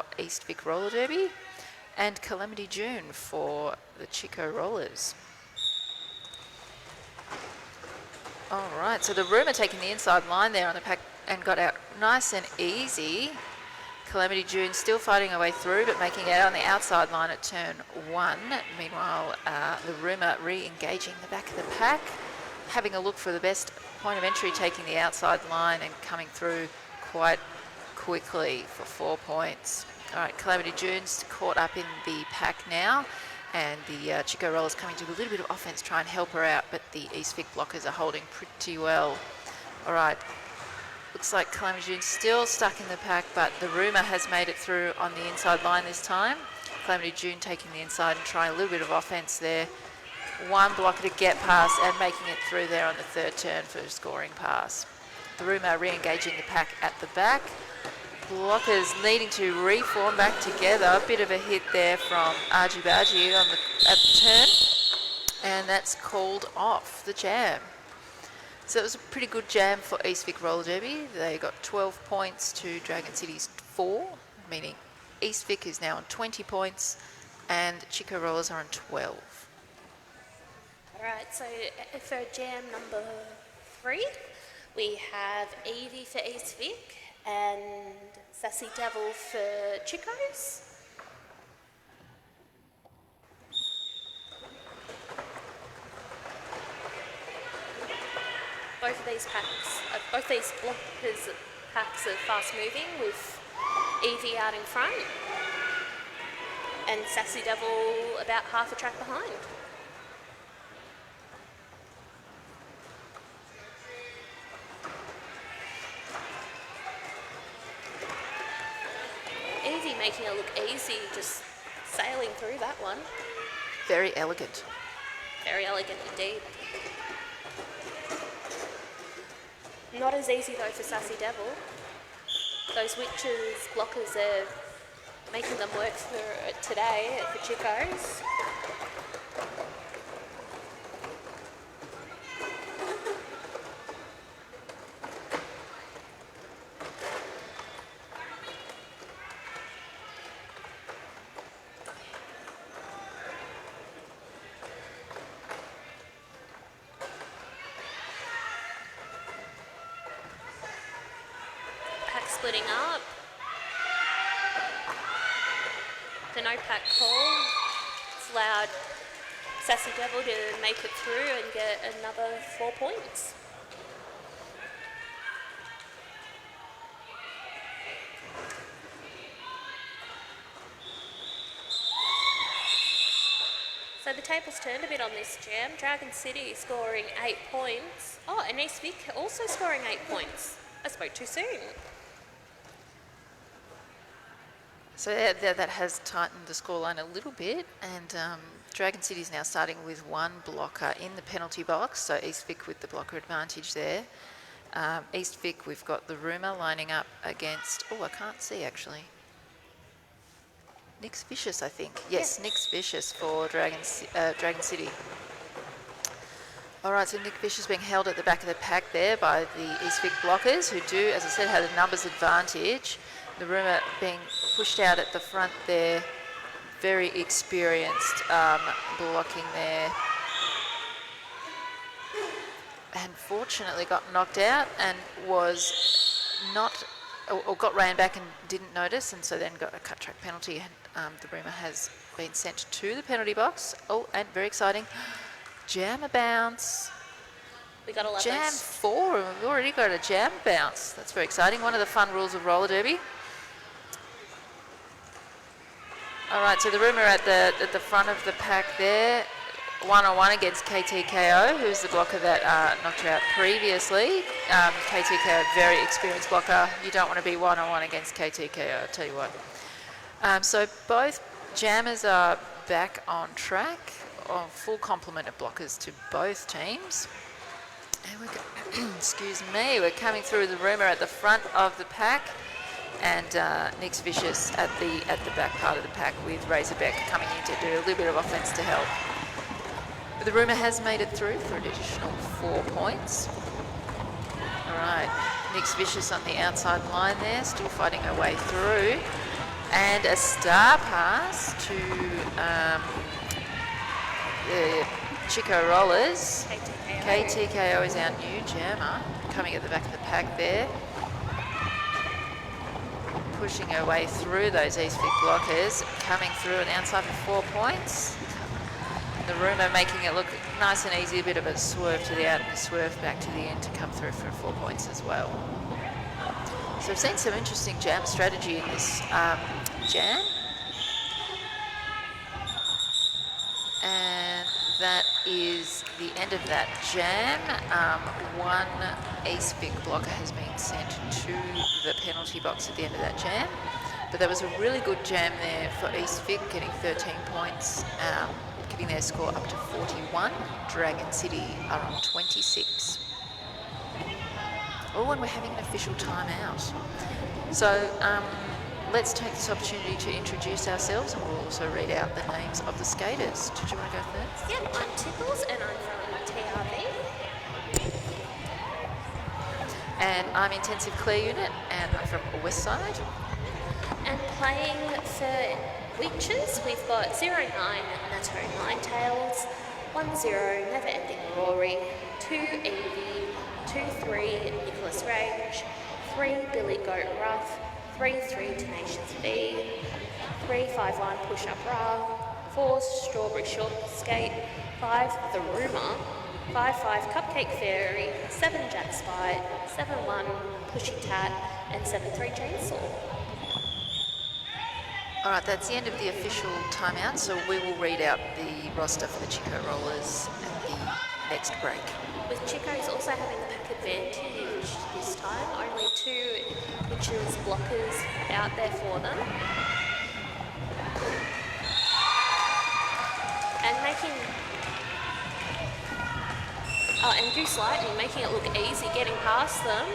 for East Vic Roller Derby, and Calamity June for the Chico Rollers. All right, so the Rumour taking the inside line there on the pack and got out nice and easy. Calamity June still fighting her way through, but making it out on the outside line at turn 1. Meanwhile, the Rumour re-engaging the back of the pack, having a look for the best point of entry, taking the outside line and coming through quite quickly for 4 points. All right, Calamity June's caught up in the pack now, and the Chico Rollers coming to a little bit of offence, try and help her out, but the East Vic blockers are holding pretty well. All right, looks like Calamity June's still stuck in the pack, but the Rumour has made it through on the inside line this time. Calamity June taking the inside and trying a little bit of offence there. One blocker to get past and making it through there on the third turn for a scoring pass. The Rumour re-engaging the pack at the back. Blockers needing to reform back together. A bit of a hit there from Argy Bargy at the turn, and that's called off the jam. So it was a pretty good jam for East Vic Roller Derby. They got 12 points to Dragon City's 4, meaning East Vic is now on 20 points and Chico Rollers are on 12. All right, so for jam number 3, we have Evie for East Vic and Sassy Devil for Chicos. Both of these blockers packs are fast moving, with Evie out in front and Sassy Devil about half a track behind. Evie making it look easy, just sailing through that one. Very elegant. Very elegant indeed. Not as easy though for Sassy Devil. Those Witches blockers are making them work for today for Chicos. Splitting up. The no pack call. It's allowed Sassy Devil to make it through and get another 4 points. So the table's turned a bit on this jam. Dragon City scoring 8 points. Oh, and East Vic also scoring 8 points. I spoke too soon. So that has tightened the scoreline a little bit, and Dragon City is now starting with 1 blocker in the penalty box, so East Vic with the blocker advantage there. East Vic, we've got the Rumour lining up against, I can't see actually. Nick's Vicious, I think. Yes, yeah. Nick's Vicious for Dragon City. All right, so Nick Vicious being held at the back of the pack there by the East Vic blockers, who do, as I said, have a numbers advantage. The Rumour being pushed out at the front there, very experienced blocking there. And fortunately got knocked out and was not, or got ran back and didn't notice, and so then got a cut track penalty, and the Rumour has been sent to the penalty box. Oh, and very exciting, jam a bounce. We got to love Jam those. 4, and we've already got a jam bounce. That's very exciting. One of the fun rules of roller derby. All right, so the Rumour at the front of the pack there, 1-on-1 against KTKO, who's the blocker that knocked her out previously. KTKO, very experienced blocker. You don't want to be 1-on-1 against KTKO, I'll tell you what. So both jammers are back on track, full complement of blockers to both teams. And excuse me, we're coming through the Rumour at the front of the pack, and Nick's Vicious at the back part of the pack with Razorback coming in to do a little bit of offence to help. But the Rumour has made it through for an additional 4 points. All right, Nick's Vicious on the outside line there, still fighting her way through. And a star pass to the Chico Rollers. KTKO is our new jammer, coming at the back of the pack there. Pushing her way through those East Vic blockers, coming through an outside for 4 points. The Rumour making it look nice and easy, a bit of a swerve to the out and a swerve back to the end to come through for 4 points as well. So we've seen some interesting jam strategy in this jam. And that is the end of that jam. One East Vic blocker has been sent to the penalty box at the end of that jam. But there was a really good jam there for East Vic, getting 13 points, giving their score up to 41. Dragon City are on 26. Oh, and we're having an official timeout. So let's take this opportunity to introduce ourselves, and we'll also read out the names of the skaters. Did you want to go first? Yep, I'm Tickles and I'm from TRV. And I'm Intensive Clear Unit, and I'm from Westside. And playing for Witches, we've got 09 Natto Ninetails, 10 Never Ending Rory, 2 Evie, 2-3 Nicholas Range, 3 Billy Goat Ruff, 3-3 Tenacious V, 3-5-1 Push Up Ra, 4 Strawberry Short Skate, 5 The Rumour, 5-5 Cupcake Fairy, 7 Jack Spite, 7-1 Pushy Tat, and 7-3 Chainsaw. All right, that's the end of the official timeout, so we will read out the roster for the Chico Rollers at the next break. With Chico's also having the pack advantage this time, only 2 Witches blockers out there for them. And and Goose Lightning making it look easy getting past them.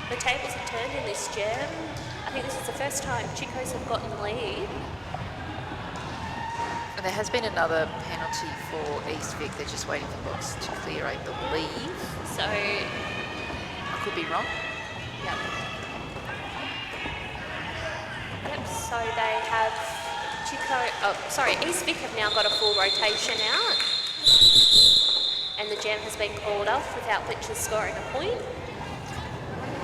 The tables have turned in this jam. I think this is the first time Chicos have gotten lead. And there has been another penalty for East Vic. They're just waiting for the box to clear, I believe. So, I could be wrong. yep. So they have East Vic have now got a full rotation out. And the jam has been called off without Witches scoring a point.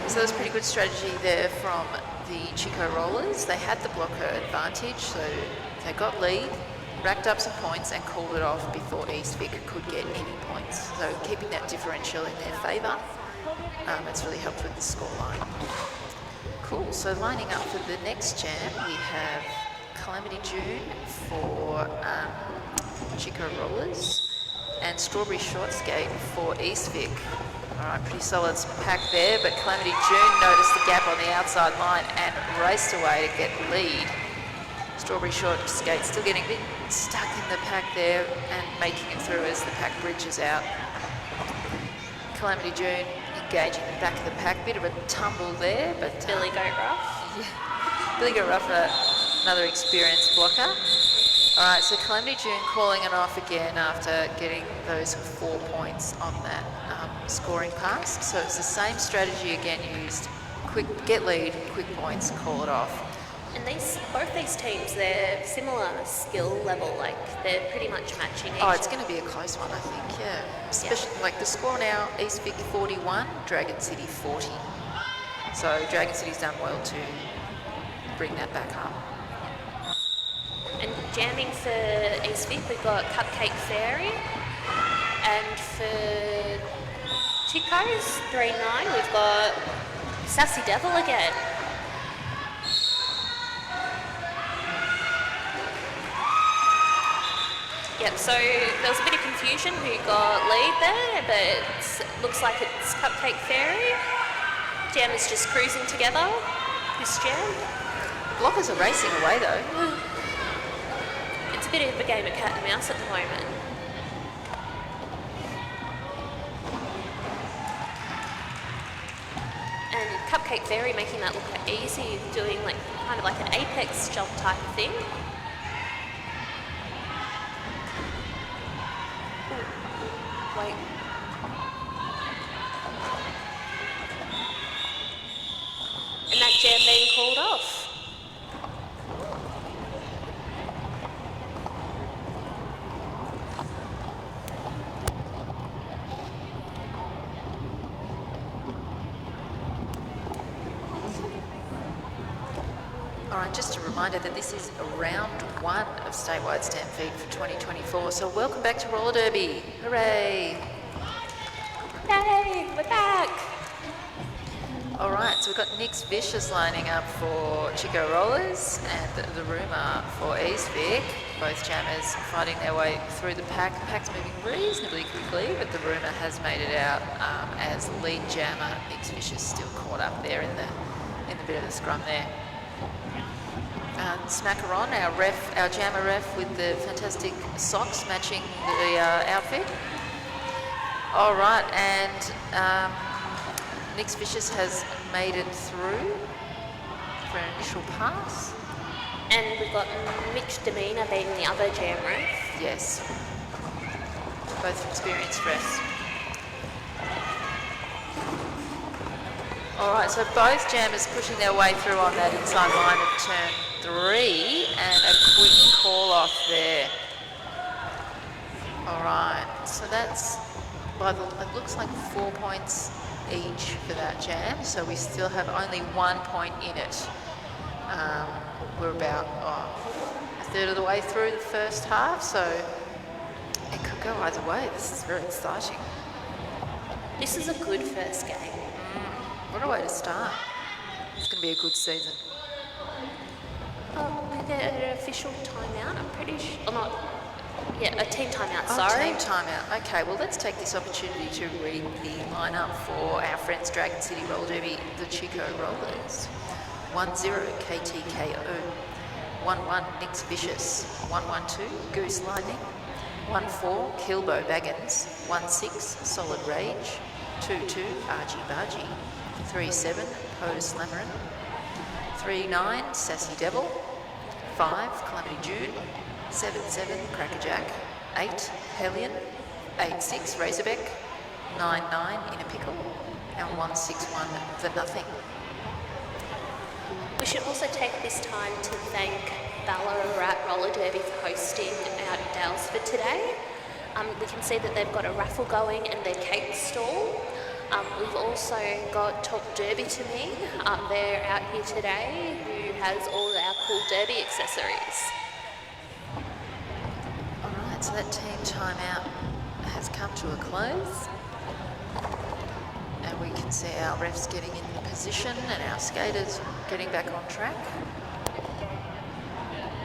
So there's pretty good strategy there from the Chico Rollers. They had the blocker advantage, so they got lead, racked up some points and called it off before East Vic could get any points. So keeping that differential in their favour, it's really helped with the scoreline. Cool, so lining up for the next jam, we have Calamity June for Chico Rollers and Strawberry Short Skate for East Vic. All right, pretty solid pack there, but Calamity June noticed the gap on the outside line and raced away to get lead. Strawberry Short Skate still getting a bit stuck in the pack there and making it through as the pack bridges out. Calamity June engaging the back of the pack, bit of a tumble there, but Billy Goat Ruff. yeah, Billy Goat Ruff, another experienced blocker. All right, so Calamity June calling it off again after getting those 4 points on that scoring pass. So it's the same strategy again used. Quick, get lead, quick points, call it off. And both these teams, they're similar skill level, like they're pretty much matching each Oh, it's other. going to be a close one, I think, yeah. Especially, like the score now, East Vic 41, Dragon City 40. So Dragon City's done well to bring that back up. And jamming for East Vic, we've got Cupcake Fairy. And for Chicos, 3-9, we've got Sassy Devil again. Yep, so there was a bit of confusion who got lead there, but it looks like it's Cupcake Fairy. Jam is just cruising together, this jam. Blockers are racing away though. It's a bit of a game of cat and mouse at the moment. And Cupcake Fairy making that look easy, doing like kind of like an apex jump type of thing. Wait. And that jam being called off. All right, just a reminder that this is round 1 of statewide Stampede for 2024. So welcome back to Roller Derby. Hooray! Yay, we're back. All right, so we've got Nick's Vicious lining up for Chico Rollers and the Rumour for East Vic. Both jammers fighting their way through the pack. The pack's moving reasonably quickly, but the Rumour has made it out as lead jammer. Nick's Vicious still caught up there in the bit of the scrum there. Smackaron, our jammer ref with the fantastic socks matching the outfit. All right, and Nick's Vicious has made it through for an initial pass. And we've got Mitch Demeanor being the other jam ref. Yes, both experienced refs. All right, so both jammers pushing their way through on that inside line of turn 3, and a quick call off there. All right, so that's it looks like 4 points each for that jam, so we still have only 1 point in it. We're about a third of the way through the first half, so it could go either way. This is very exciting. This is a good first game. What a way to start. It's going to be a good season. We get an official timeout, I'm pretty sure. Or not. Yeah, a team timeout, Oh, sorry. team timeout. Okay, well, let's take this opportunity to read the lineup for our friends Dragon City Roller Derby, the Chico Rollers. 1-0 KTKO. 1-1 Nick's Vicious. 1-1-2 Goose Lightning. 1-4 Kilbo Baggins. 1-6 Solid Rage. 2-2 Argy Bargy. 3-7 Pose Lamorin. 3-9 Sassy Devil. 5 Calamity June. 7-7 Crackerjack. 8 Hellion. 8-6 Razorbeck. 9-9 In a Pickle. And 1-6-1 The Nothing. We should also take this time to thank Ballarat Roller Derby for hosting our Dalesford today. We can see that they've got a raffle going and their cake stall. We've also got Talk Derby to Me. They're out here today, who has all our cool derby accessories. All right, so that team timeout has come to a close. And we can see our refs getting in position and our skaters getting back on track.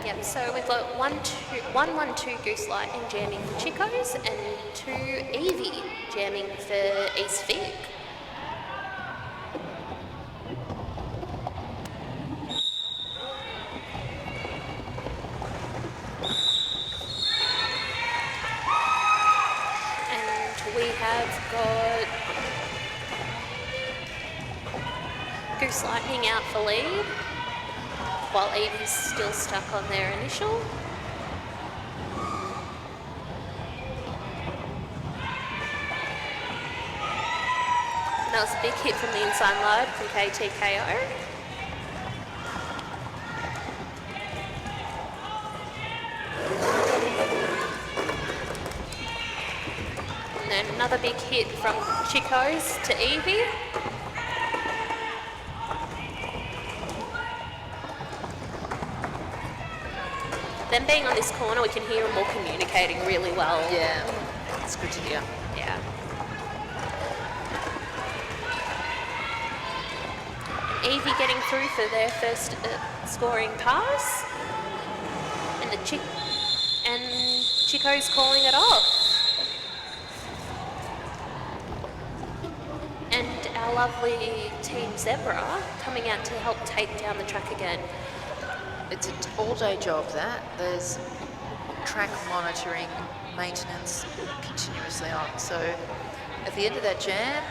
Yep, so we've got 1-1-2 Goose Lightning jamming for Chicos and 2 Evie jamming for East Vic. And we have got Goose Lightning out for lead, while Evie's still stuck on their initial. And that was a big hit from the inside load from KTKO. And then another big hit from Chicos to Evie. Them being on this corner, we can hear them all communicating really well. Yeah, it's good to hear. Yeah. Evie getting through for their first scoring pass, and Chico's calling it off. And our lovely Team Zebra coming out to help take down the track again. It's an all-day job, that. There's track monitoring, maintenance continuously on. So at the end of that jam,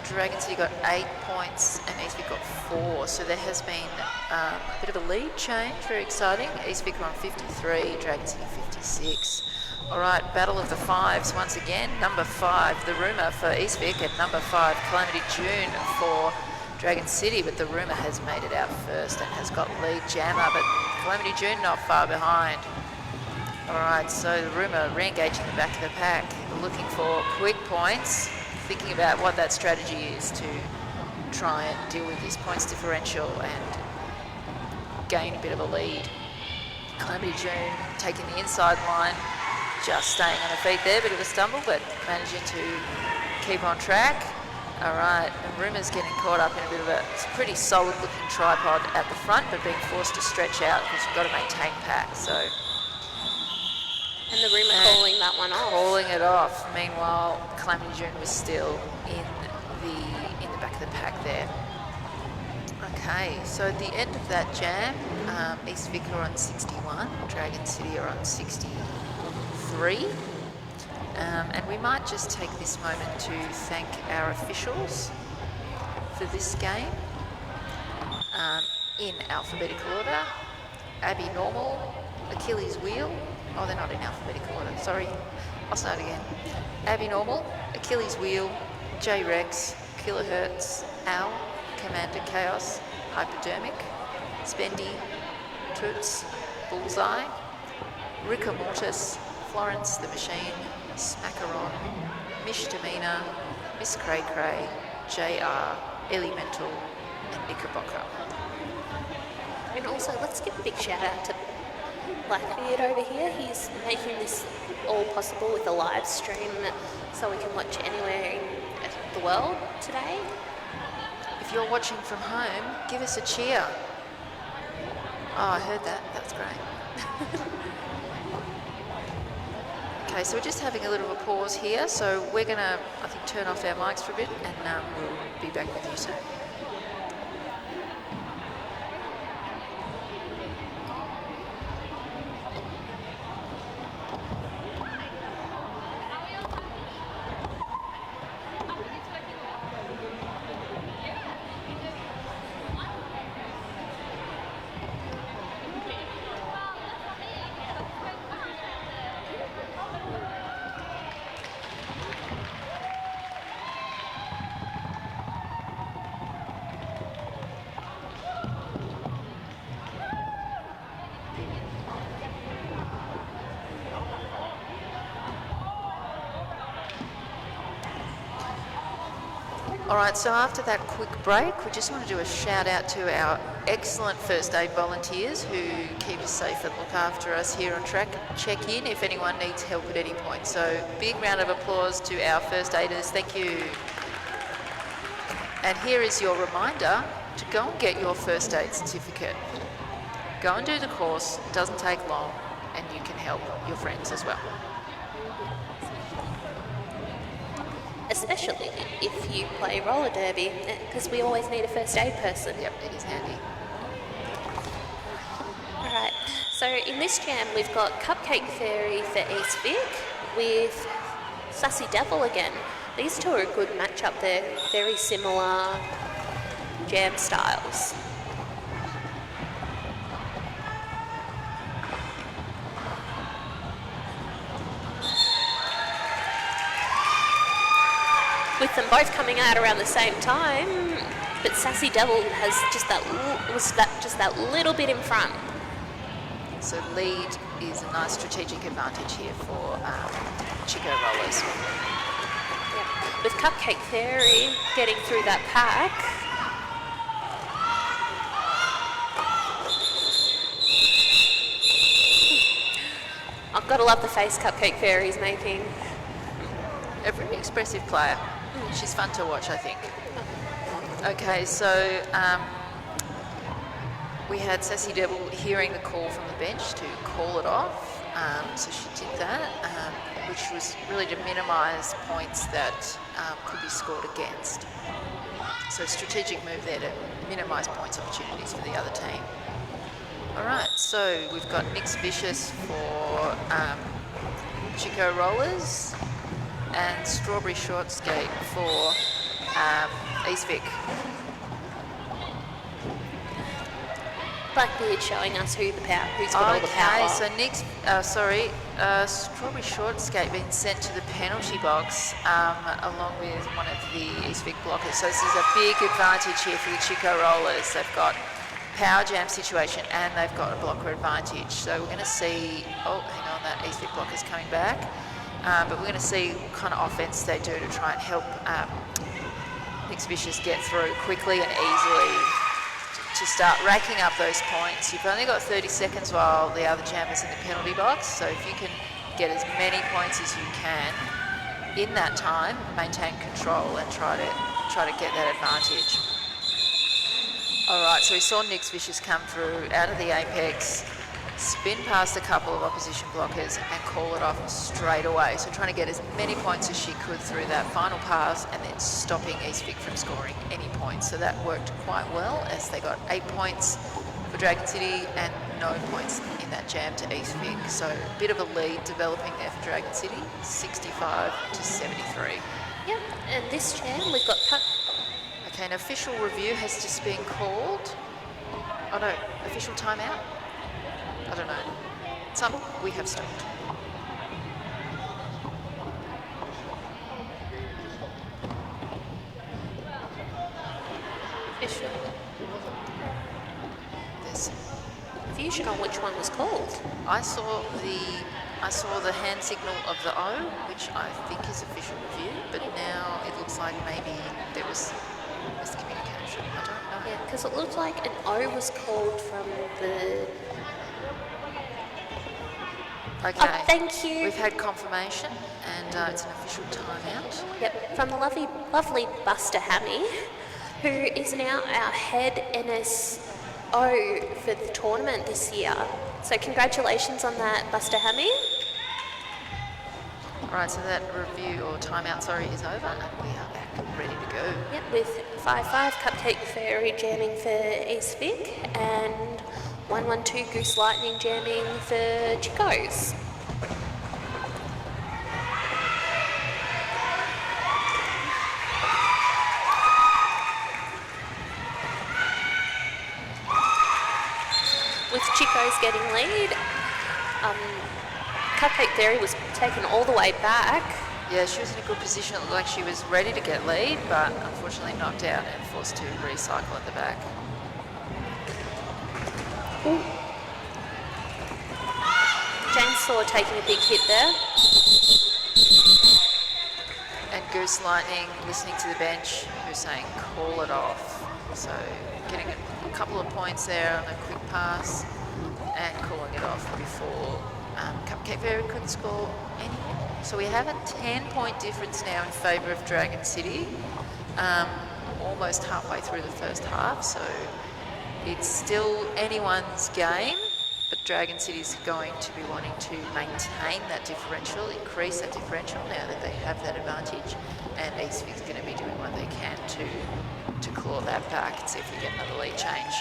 Dragon City got 8 points and East Vic got 4. So there has been a bit of a lead change, very exciting. East Vic are on 53, Dragon City 56. All right, battle of the fives once again. Number 5, the Rumour for East Vic, and number 5, Calamity June for Dragon City, but the Rumour has made it out first and has got lead. Jammer, but Calamity June not far behind. All right, so the Rumour re-engaging the back of the pack, looking for quick points, thinking about what that strategy is to try and deal with this points differential and gain a bit of a lead. Calamity June taking the inside line, just staying on her feet there, bit of a stumble, but managing to keep on track. All right, and Rumour's getting caught up in a bit of a pretty solid looking tripod at the front, but being forced to stretch out because you've got to maintain pack, so. And the Rumour calling that one off. Calling it off. Meanwhile, Calamity June was still in the back of the pack there. Okay, so at the end of that jam, East Vic are on 61, Dragon City are on 63. And we might just take this moment to thank our officials for this game in alphabetical order. Abby Normal, Achilles Wheel. Oh, they're not in alphabetical order, sorry. I'll start again. Abby Normal, Achilles Wheel, J-Rex, Kilohertz, Owl, Commander Chaos, Hypodermic, Spendy, Toots, Bullseye, Ricker Mortis, Florence the Machine, Smackaron, Mish Tamina, Miss Cray Cray, JR, Elemental, and Knickerbocker. And also, let's give a big shout out to Blackbeard over here. He's making this all possible with a live stream so we can watch anywhere in the world today. If you're watching from home, give us a cheer. Oh, I heard that. That's great. Okay, so we're just having a little of a pause here. So we're going to, I think, turn off our mics for a bit and we'll be back with you soon. All right, so after that quick break, we just want to do a shout out to our excellent first aid volunteers who keep us safe and look after us here on track. Check in if anyone needs help at any point. So big round of applause to our first aiders. Thank you. And here is your reminder to go and get your first aid certificate. Go and do the course, it doesn't take long, and you can help your friends as well. Especially if you play roller derby, because we always need a first aid person. Yep, it is handy. Alright, so in this jam we've got Cupcake Fairy for East Vic with Sassy Devil again. These two are a good matchup, they're very similar jam styles. With them both coming out around the same time, but Sassy Devil has just that little bit in front. So lead is a nice strategic advantage here for Chico rollers. Yep. With Cupcake Fairy getting through that pack. I've got to love the face Cupcake Fairy's making. A very expressive player. She's fun to watch, I think. Okay, so we had Sassy Devil hearing the call from the bench to call it off. So she did that, which was really to minimise points that could be scored against. So a strategic move there to minimise points opportunities for the other team. All right, so we've got Nick's Vicious for Chico Rollers and Strawberry Short Skate for East Vic. Blackbeard showing us who's got all the power. Okay, so Nick's, Strawberry Short Escape being sent to the penalty box along with one of the East Vic blockers. So this is a big advantage here for the Chico Rollers. They've got power jam situation and they've got a blocker advantage. So we're going to see, oh, hang on, that East Vic blocker's coming back. But we're going to see what kind of offence they do to try and help Nick's Vicious get through quickly and easily to start racking up those points. You've only got 30 seconds while the other jammer's in the penalty box, so if you can get as many points as you can in that time, maintain control and try to get that advantage. All right, so we saw Nick's Vicious come through out of the apex, spin past a couple of opposition blockers and call it off straight away. So trying to get as many points as she could through that final pass and then stopping East Vic from scoring any points. So that worked quite well as they got 8 points for Dragon City and no points in that jam to East Vic. So a bit of a lead developing there for Dragon City, 65 to 73. Yep, and this jam we've got Okay, an official review has just been called. Oh no, official timeout? I don't know. We have stopped. official There's, confusion on which one was called. I saw the hand signal of the O, which I think is official review, but now it looks like maybe there was miscommunication. I don't know. Yeah, because it looked like an O was called from the... Okay. Oh, thank you. We've had confirmation, and it's an official timeout. Yep, from the lovely Buster Hammy, who is now our head NSO for the tournament this year. So congratulations on that, Buster Hammy. All right, so that review or timeout, is over, and we are back ready to go. Yep, with 5-5 Cupcake Fairy jamming for East Vic and 1-1-2 Goose Lightning jamming for Chicos. With Chicos getting lead, Cupcake Fairy was taken all the way back. Yeah, she was in a good position. It looked like she was ready to get lead, but unfortunately knocked out and forced to recycle at the back. Ooh. Chainsaw taking a big hit there. And Goose Lightning listening to the bench, who's saying call it off. So getting a couple of points there on a quick pass and calling it off before Cupcake Fairy couldn't score anymore. So we have a 10-point difference now in favour of Dragon City, almost halfway through the first half. So it's still anyone's game, but Dragon City is going to be wanting to maintain that differential, increase that differential now that they have that advantage, and East Vic's going to be doing what they can to claw that back and see if we get another lead change.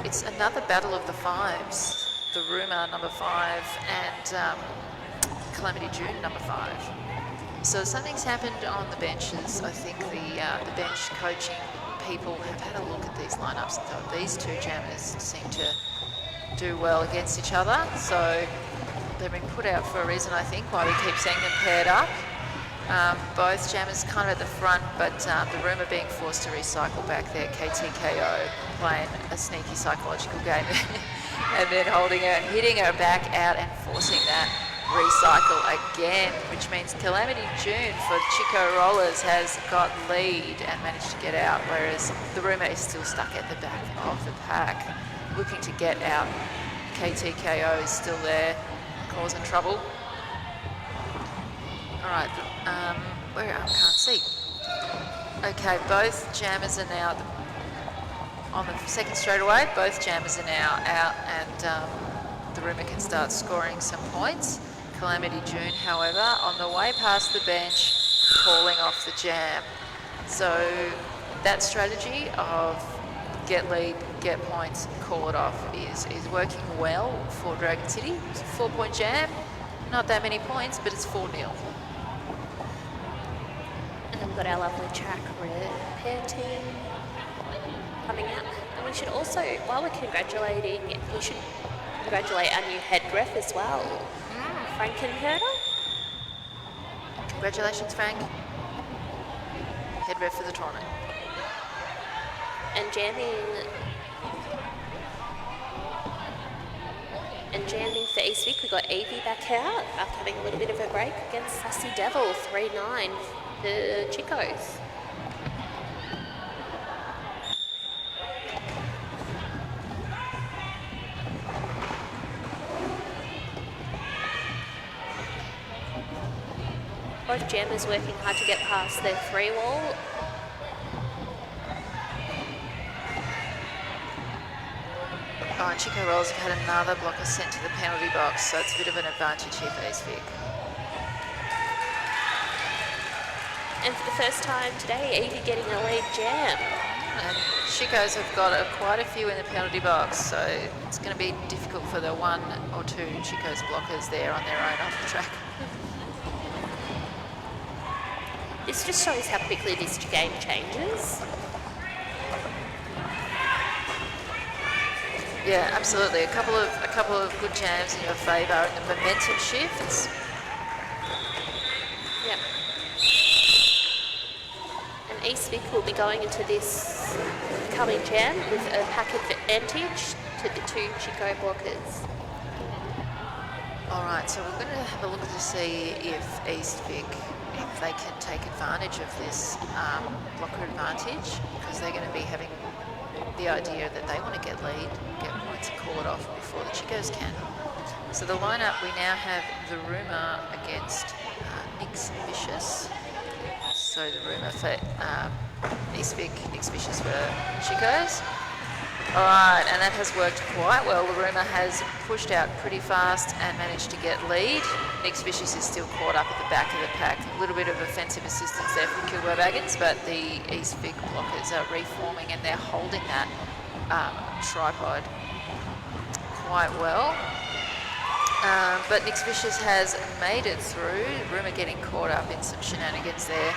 It's another battle of the fives. The Rumour, number 5, and Calamity June, number 5. So something's happened on the benches. I think the bench coaching people have had a look at these lineups and thought these two jammers seem to do well against each other. So they've been put out for a reason, I think, why we keep seeing them paired up. Both jammers kind of at the front, but the Rumour being forced to recycle back there. KTKO playing a sneaky psychological game and then holding her and hitting her back out and forcing that recycle again, which means Calamity June for Chico Rollers has got lead and managed to get out, whereas the Rumour is still stuck at the back of the pack, looking to get out. KTKO is still there, causing trouble. All right, where I can't see. Okay, both jammers are now on the second straightaway. Both jammers are now out, and the Rumour can start scoring some points. Calamity June, however, on the way past the bench, calling off the jam. So that strategy of get lead, get points, call it off is working well for Dragon City. It's a 4-point jam, not that many points, but it's 4-0. And then we've got our lovely track repair team coming out. And we should also, while we're congratulating, we should congratulate our new head ref as well, Frankenherder. Congratulations, Frank. Head ref for the tournament. And jamming for Eastwick, we got Evie back out after having a little bit of a break against Sassy Devil, 3-9 for Chicos. Both jammers working hard to get past their 3-wall. Oh, and Chico Rolls have had another blocker sent to the penalty box, so it's a bit of an advantage here for Eastwick. And for the first time today, Evie getting a lead jam. And Chicos have got quite a few in the penalty box, so it's going to be difficult for the 1 or 2 Chicos blockers there on their own off the track. This just shows how quickly this game changes. Yeah, absolutely. A couple of good jams in your favour, and the momentum shifts. Yep. And Eastwick will be going into this coming jam with a pack advantage to the 2 Chico blockers. All right, so we're going to have a look to see if Eastwick, if they can take advantage of this blocker advantage, because they're going to be having the idea that they want to get lead, get points and call it off before the Chicos can. So the lineup, we now have the Rumour against Nix Vicious. So the Rumour for Eastwick, Nix Vicious for Chicos. All right, and that has worked quite well. The Rumour has pushed out pretty fast and managed to get lead. Nix Vicious is still caught up at the back of the pack. A little bit of offensive assistance there from Kilburn Baggins, but the Eastwick blockers are reforming and they're holding that tripod quite well. But Nix Vicious has made it through. Rumour getting caught up in some shenanigans there.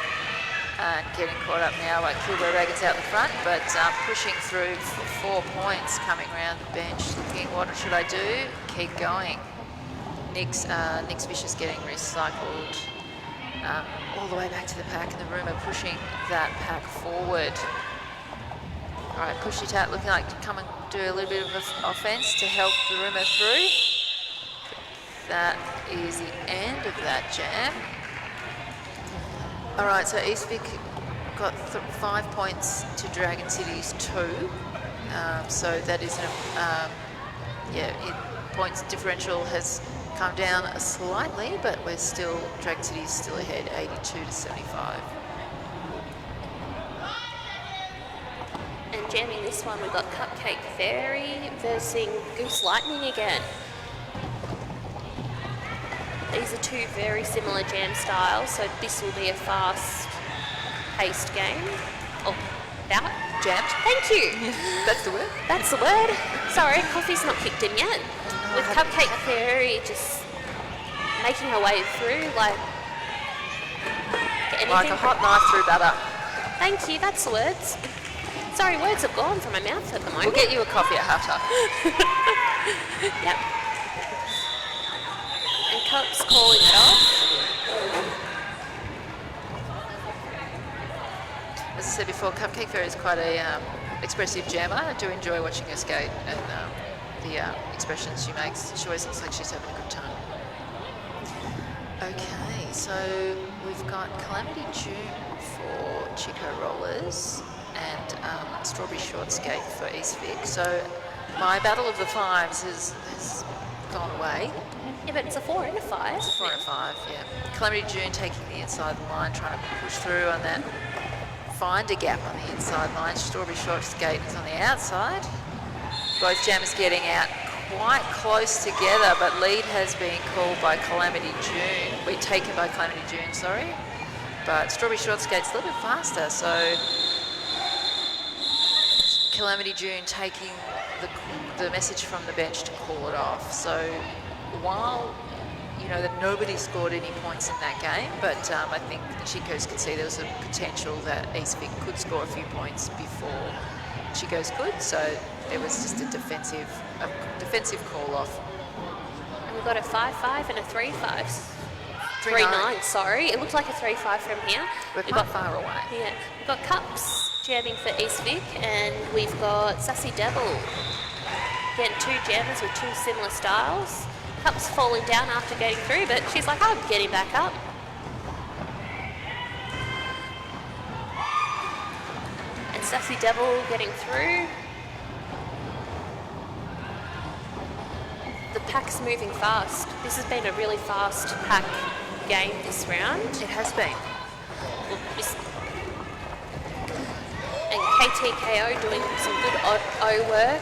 And getting caught up now like Kilburn Baggins out the front, but pushing through for 4 points coming around the bench, thinking, what should I do? Keep going. Nix Vicious getting recycled all the way back to the pack, and the Rumour pushing that pack forward. All right, Pushy Tat looking like to come and do a little bit of offence to help the Rumour through. That is the end of that jam. All right, so Eastwick got 5 points to Dragon City's 2. So that is, points differential has come down slightly, but we're still, Dragon City's still ahead, 82 to 75. And jamming this one, we've got Cupcake Fairy versus Goose Lightning again. These are 2 very similar jam styles, so this will be a fast-paced game. Oh, bout? Jammed? Thank you. That's the word? That's the word. Sorry, coffee's not kicked in yet. With Cupcake Fairy just making her way through, like anything. Like a hot knife through butter. Thank you, that's the words. Sorry, words have gone from my mouth at the moment. We'll get you a coffee at half-time. Yep. And Cup's calling it off. As I said before, Cupcake Fairy is quite a expressive jammer. I do enjoy watching her skate and the expressions she makes. She always looks like she's having a good time. Okay, so we've got Calamity June for Chico Rollers and Strawberry Short Skate for Eastwick. So my battle of the fives has gone away. Yeah, but it's a 4 and a 5. It's a 4 and a 5, yeah. Calamity June taking the inside line, trying to push through on that, find a gap on the inside line. Strawberry Short Skate is on the outside. Both jammers getting out quite close together, but lead has been called by Calamity June. Taken by Calamity June, sorry. but Strawberry Short Skate's a little bit faster, so Calamity June taking the message from the bench to call it off. So while, you know, that nobody scored any points in that game, but I think the Chicos could see there was a potential that East Vic could score a few points before Chicos could, so it was just a defensive call-off. And we've got a 5-5 and a 3-5. 3-9. 3-9, sorry. It looked like a 3-5 from here. We're quite far away. Yeah. We've got Cups jamming for East Vic, and we've got Sassy Devil. Again, two jammers with two similar styles. Cups falling down after getting through, but she's like, I'm getting back up. And Sassy Devil getting through. The pack's moving fast. This has been a really fast pack game this round. It has been. And KTKO doing some good O work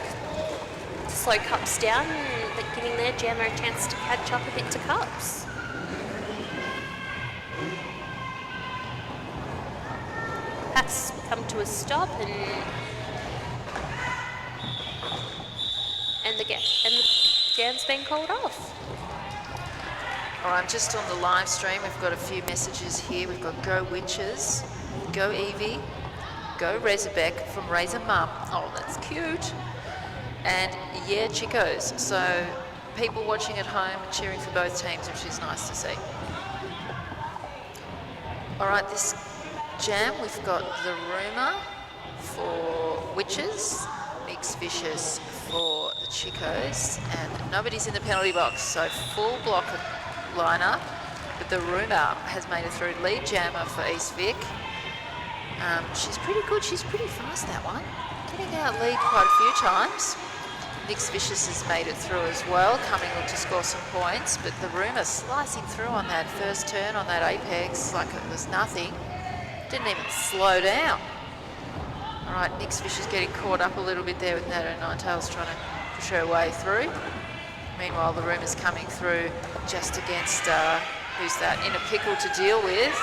to slow Cups down, but giving their jammer a chance to catch up a bit to Cups. Pack's come to a stop, and the jam's been called off. All right, just on the live stream, we've got a few messages here. We've got Go Witches, Go Evie, Go Razorback from Razor Mum. Oh, that's cute. And yeah, Chicos. So people watching at home and cheering for both teams, which is nice to see. All right, this jam, we've got the Rumour for Witches, Mix Vicious for the Chicos, and nobody's in the penalty box, so full block of lineup, but the Rumour has made it through. Lead jammer for East Vic. She's pretty good, she's pretty fast, that one. Getting out lead quite a few times. Mix Vicious has made it through as well, coming on to score some points, but the Rumour slicing through on that first turn on that apex like it was nothing. Didn't even slow down. All right, Mix Vicious getting caught up a little bit there with Nato Ninetails trying to push her way through. Meanwhile, the Rumour's coming through just against, who's that, In a Pickle to deal with.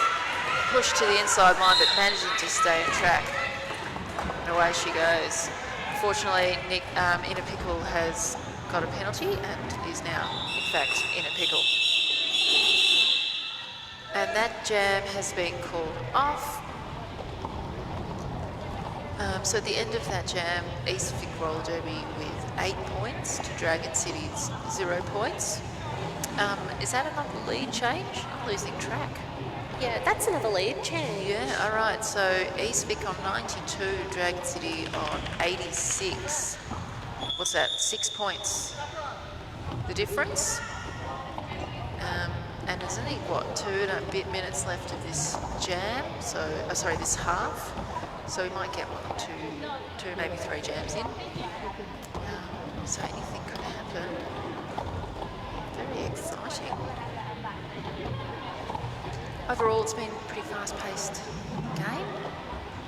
Pushed to the inside line, but managing to stay on track. And away she goes. Unfortunately, In a Pickle has got a penalty and is now, in fact, In a Pickle. And that jam has been called off. So at the end of that jam, East Vic Roller Derby with 8 points to Dragon City's 0 points. Is that another lead change? I'm losing track. Yeah, that's another lead change. Yeah, all right. So East Vic on 92, Dragon City on 86. What's that? 6 points. The difference. And there's only, what, 2 and a bit minutes left of this jam. So, this half. So we might get 1 or 2, maybe 3 jams in. So anything could happen. Very exciting. Overall, it's been a pretty fast-paced game.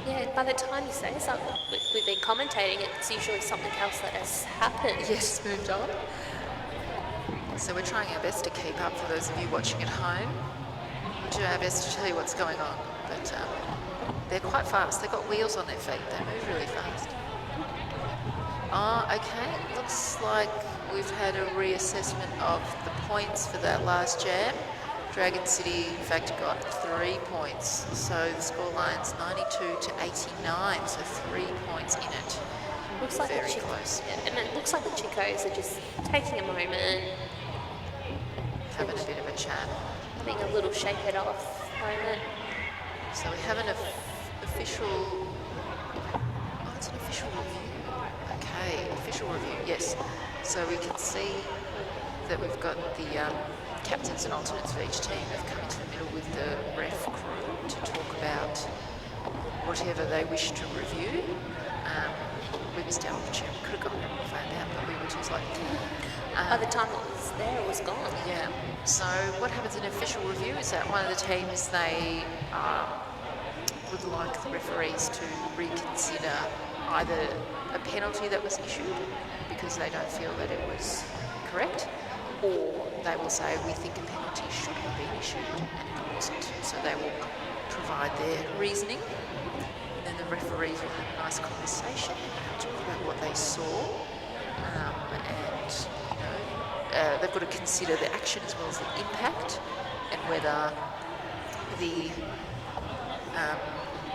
Yeah, by the time you say something, we've been commentating, it's usually something else that has happened. Yes, moved on. So we're trying our best to keep up for those of you watching at home. We'll do our best to tell you what's going on. But they're quite fast. They've got wheels on their feet. They move really fast. Okay. Looks like we've had a reassessment of the points for that last jam. Dragon City, in fact, got 3 points. So the scoreline's 92 to 89, so 3 points in it. Looks like very close. Yeah, and it looks like the Chicos are just taking a moment, Having a bit of a chat. having a little shake it off moment. So we have an official... Oh, it's an official review. Okay, official review, yes. So we can see that we've got the captains and alternates for each team have come into the middle with the ref crew to talk about whatever they wish to review. We missed our opportunity. Could have gotten it and found out, but we were just like... By the time it was there, it was gone. Yeah. So what happens in official review is that one of the teams, they would like the referees to reconsider either a penalty that was issued because they don't feel that it was correct, or they will say we think a penalty should have been issued and it wasn't. So they will provide their reasoning. And then the referees will have a nice conversation, talk about what they saw, and they've got to consider the action as well as the impact, and whether the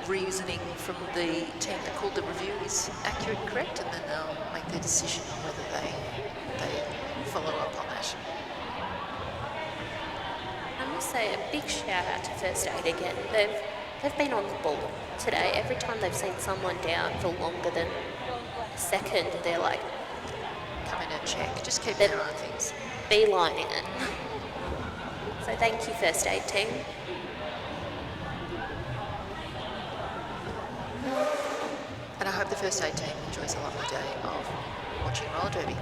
reasoning from the team that called the review is accurate and correct, and then they'll make their decision on whether they follow up on that. I must say a big shout out to First Aid again. They've been on the ball today. Every time they've seen someone down for longer than a second, they're like, come in and check. Just keep an eye on things. Beelining it. So thank you, First Aid team. And I hope the First Aid team enjoys a lovely day of watching roller derby.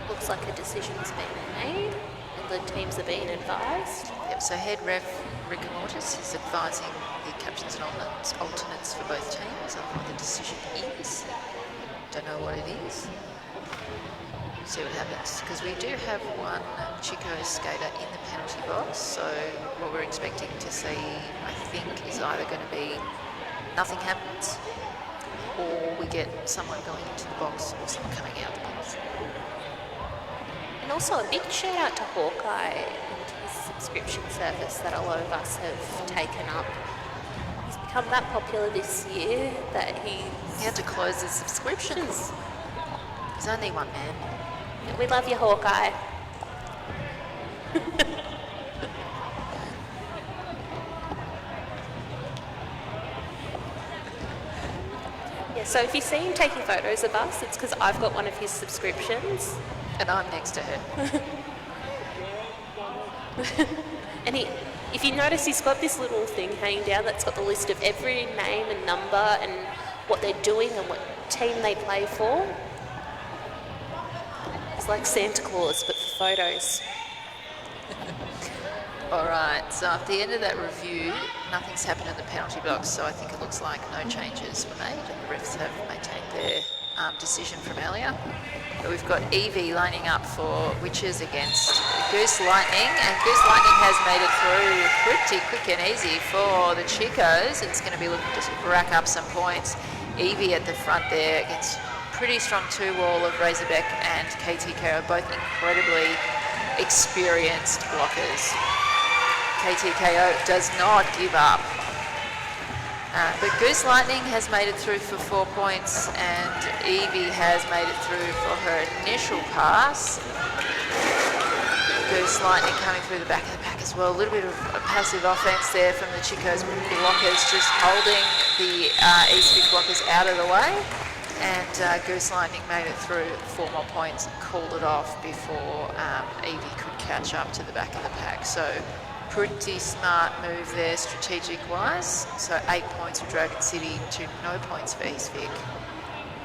Looks like a decision's been made and the teams are being advised. Yep, so head ref Rick Mortis is advising the captains and alternates for both teams on what the decision is. Don't know what it is. See what happens, because we do have one Chico skater in the penalty box, so what we're expecting to see, I think, is either going to be nothing happens, or we get someone going into the box or someone coming out the box. And also a big shout out to Hawkeye and his subscription service that a lot of us have taken up. He's become that popular this year that he had to close his subscriptions. He's only one man. We love you, Hawkeye. Yeah, so if you see him taking photos of us, it's because I've got one of his subscriptions. And I'm next to her. And if you notice, he's got this little thing hanging down that's got the list of every name and number and what they're doing and what team they play for. It's like Santa Claus, but for photos. All right, so at the end of that review, nothing's happened in the penalty box, so I think it looks like no changes were made, and the refs have maintained their decision from earlier. But we've got Evie lining up for Witches against Goose Lightning, and Goose Lightning has made it through pretty quick and easy for the Chicos. It's going to be looking to rack up some points. Evie at the front there against pretty strong two-wall of Razorback and KTK, both incredibly experienced blockers. KTKO does not give up. But Goose Lightning has made it through for 4 points, and Evie has made it through for her initial pass. Goose Lightning coming through the back of the pack as well. A little bit of a passive offense there from the Chicos blockers, just holding the Eastwick blockers out of the way. And Goose Lightning made it through 4 more points and called it off before Evie could catch up to the back of the pack. So pretty smart move there, strategic-wise. So 8 points for Dragon City to no points for Eastwick.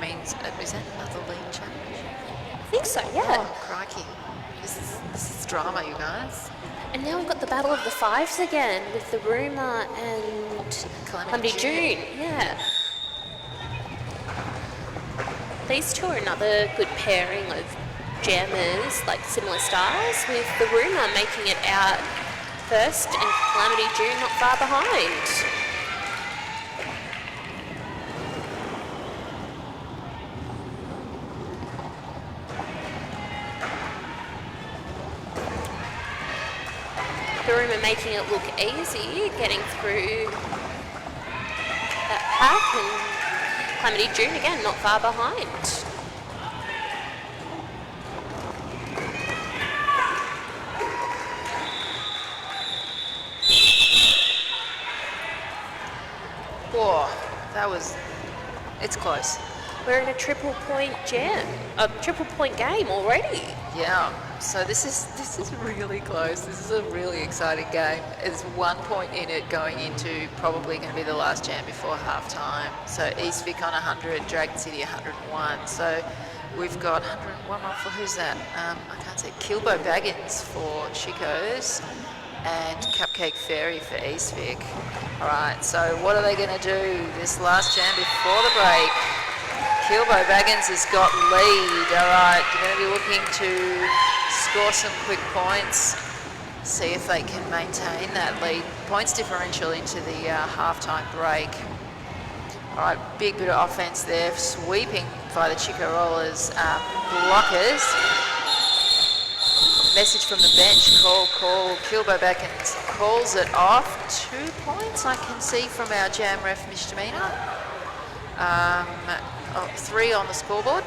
Means, is that another lead change? I think so, yeah. Oh, crikey. This is drama, you guys. And now we've got the battle of the fives again with the Rumour and Calamity June. Yeah. These two are another good pairing of jammers, like similar styles, with the Rumour making it out first and Calamity June not far behind. The Rumour making it look easy, getting through that pack, and Calamity June again not far behind. Whoa, it's close. We're in a triple point jam, a triple point game already. Yeah, so this is really close. This is a really exciting game. There's 1 point in it going into probably going to be the last jam before halftime. So Eastwick on 100, Dragon City 101. So we've got 101 for who's that? I can't say. Kilbo Baggins for Chicos and Cupcake Fairy for Eastwick. All right, so what are they going to do this last jam before the break? Kilbo Baggins has got lead. All right, you're going to be looking to score some quick points. See if they can maintain that lead. Points differential into the halftime break. All right, big bit of offense there, sweeping by the Chickarolas blockers. Message from the bench, call. Kilbo Baggins calls it off. 2 points I can see from our jam ref misdemeanor. 3 on the scoreboard.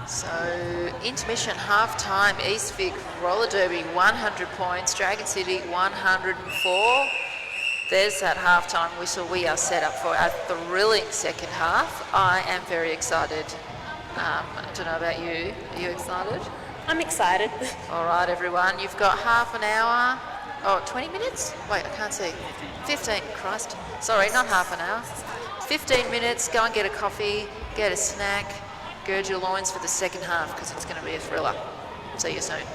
So, intermission, half-time, East Vic roller derby, 100 points, Dragon City, 104. There's that half-time whistle. We are set up for a thrilling second half. I am very excited. I don't know about you. Are you excited? I'm excited. All right, everyone. You've got half an hour. 20 minutes? Wait, I can't see. 15, Christ. Sorry, not half an hour. 15 minutes. Go and get a coffee, get a snack. Gird your loins for the second half because it's going to be a thriller. See you soon.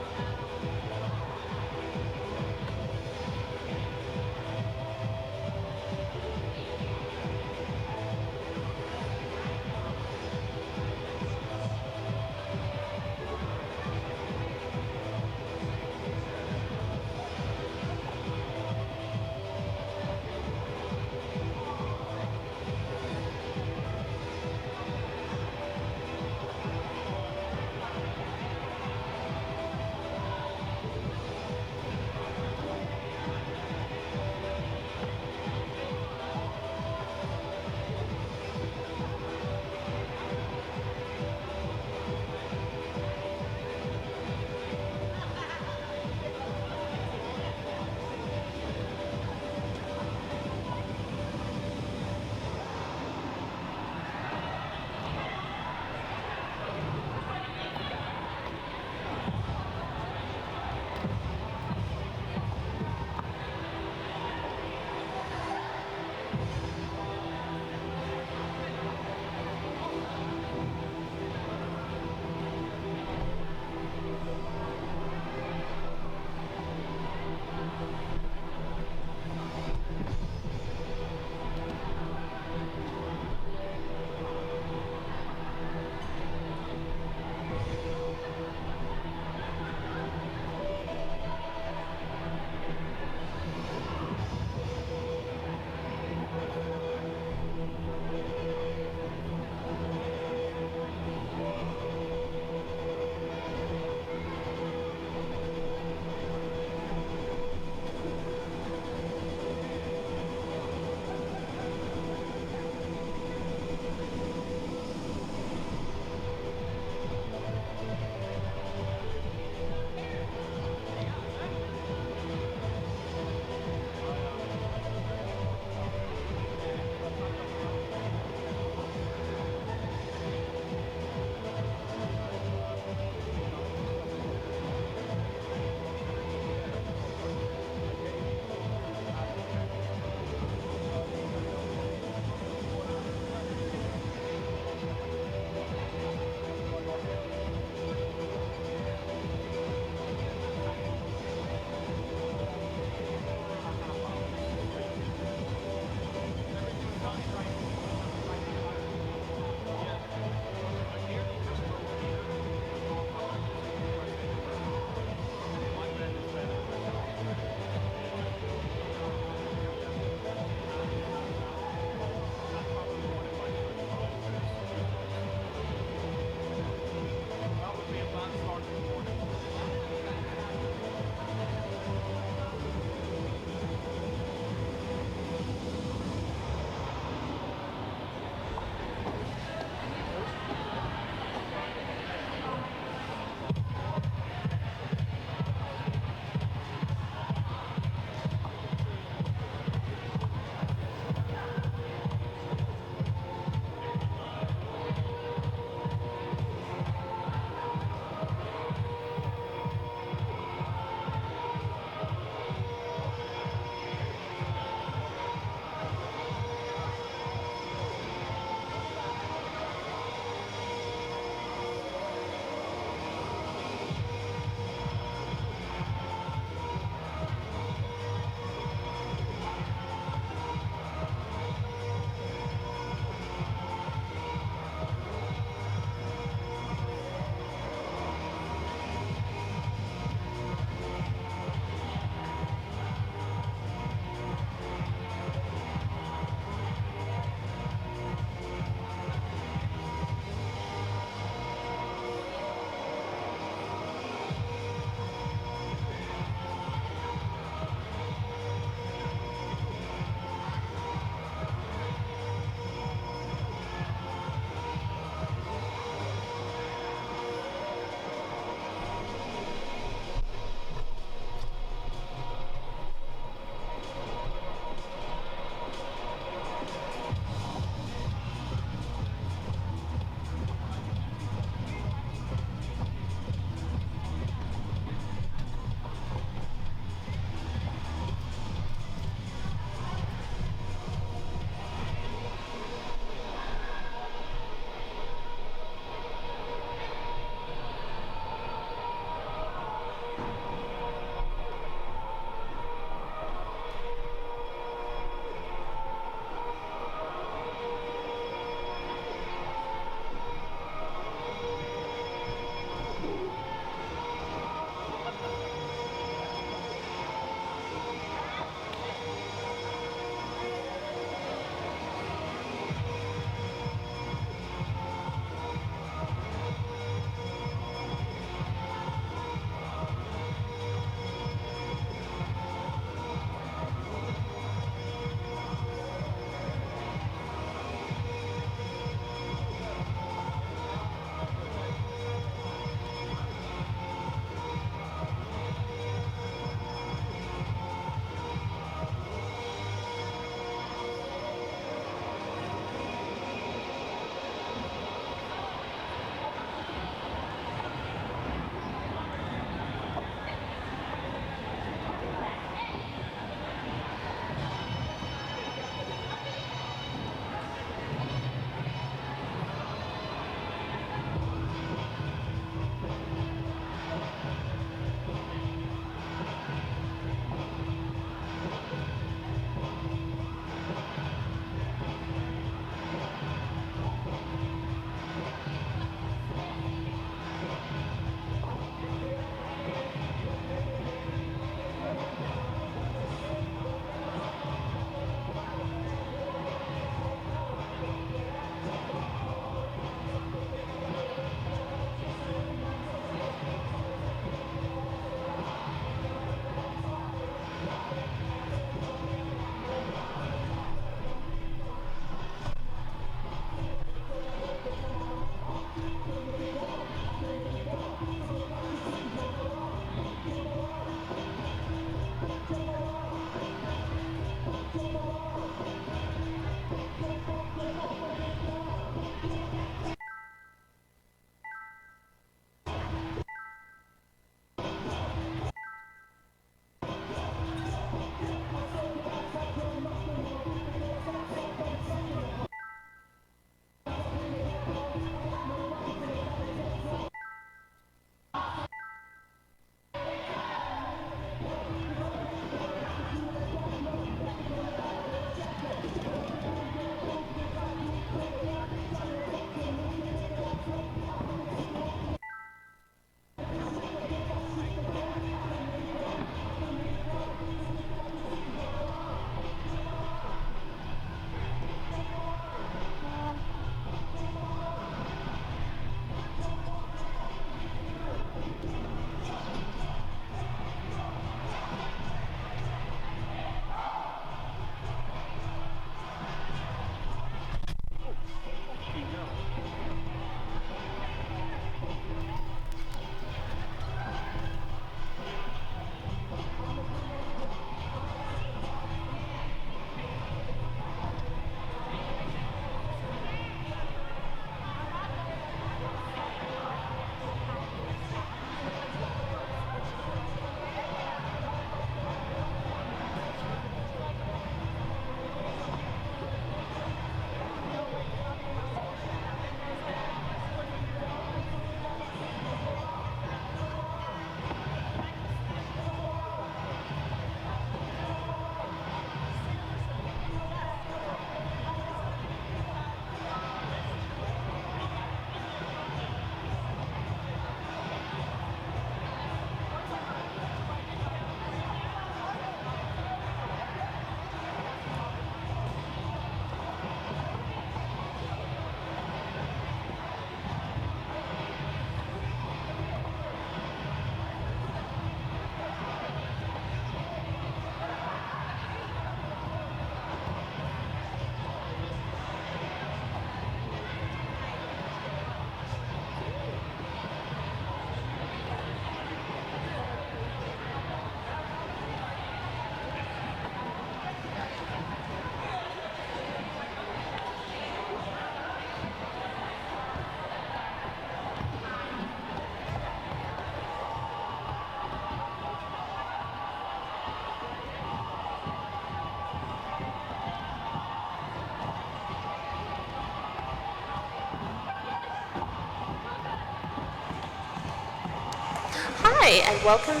Hi, and welcome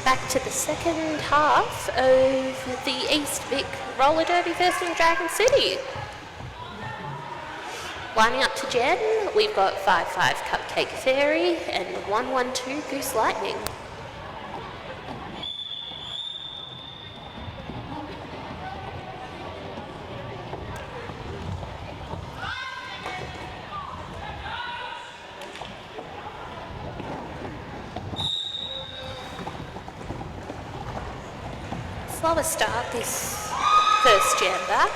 back to the second half of the East Vic Roller Derby versus Dragon City. Lining up to Jen, we've got 5-5 Cupcake Fairy and 1-1-2 Goose Lightning. Slower start this first jam back,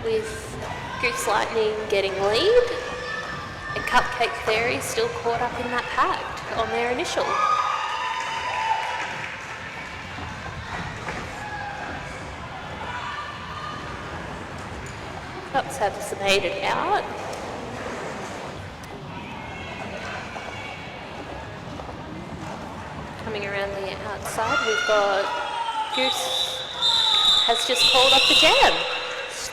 with Goose Lightning getting lead and Cupcake Fairy still caught up in that pact on their initial. Cups have made it out. Coming around the outside, we've got Goose has just called off the jam.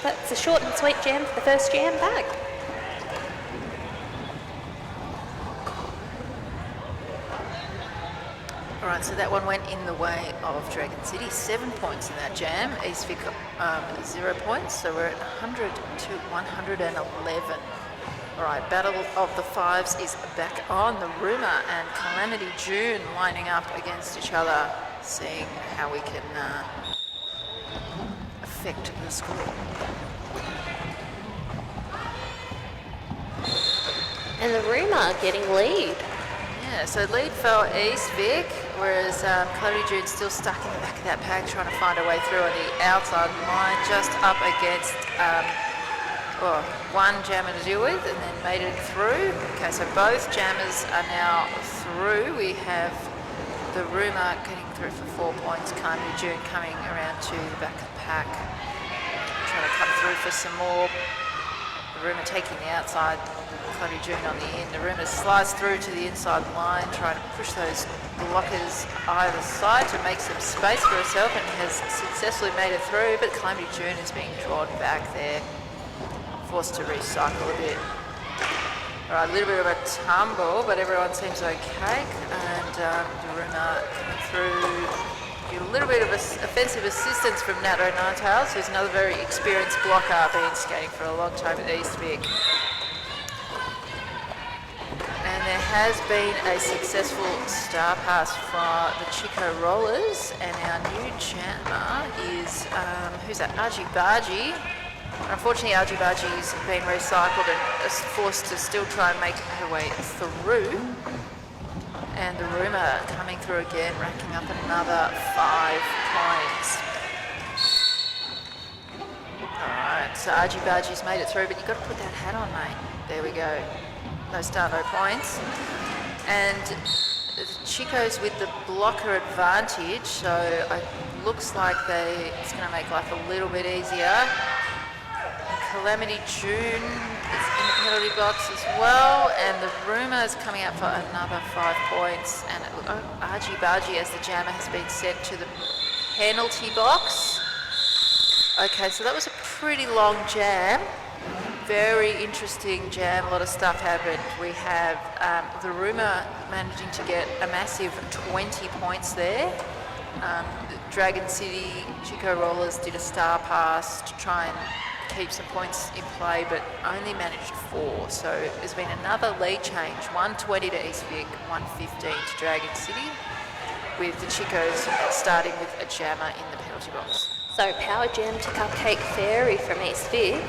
That's a short and sweet jam for the first jam back. All right, so that one went in the way of Dragon City. 7 points in that jam. East Vic 0 points, so we're at 100 to 111. All right, Battle of the Fives is back on. The Rumour and Calamity June lining up against each other, seeing how we can affect the score. And the Rumour getting lead. Yeah, so lead for East Vic, whereas Calamity June's still stuck in the back of that pack, trying to find a way through on the outside line, just up against one jammer to deal with, and then made it through. Okay, so both jammers are now through. We have the Rumour getting through for 4 points, Calamity June coming around to the back of the pack, trying to come through for some more. The Rumour taking the outside, Calamity June on the in. The Rumour slides through to the inside line, trying to push those blockers either side to make some space for herself, and has successfully made it through, but Calamity June is being drawn back there, forced to recycle a bit. All right, a little bit of a tumble, but everyone seems okay, and the Rumour coming through. Get a little bit of offensive assistance from Nato Ninetails, who's another very experienced blocker, been skating for a long time at East Vic. And there has been a successful star pass for the Chico Rollers, and our new jammer is, who's that, Argy Bargy. Unfortunately, Argy Bargy's been recycled and is forced to still try and make her way through. And the Rumour coming through again, racking up another 5 points. Alright, so Argy Bargy's made it through, but you've got to put that hat on, mate. There we go. No star, no points. And the Chicos with the blocker advantage, so it looks like it's going to make life a little bit easier. Calamity June is in the penalty box as well, and the Rumour is coming out for another 5 points, and Argy Bargy as the jammer has been sent to the penalty box. Okay, so that was a pretty long jam. Very interesting jam, a lot of stuff happened. We have the Rumour managing to get a massive 20 points there. Dragon City, Chico Rollers did a star pass to try and keep some points in play, but only managed 4. So there's been another lead change, 120 to East Vic, 115 to Dragon City, with the Chicos starting with a jammer in the penalty box. So power jam to Cupcake Fairy from East Vic,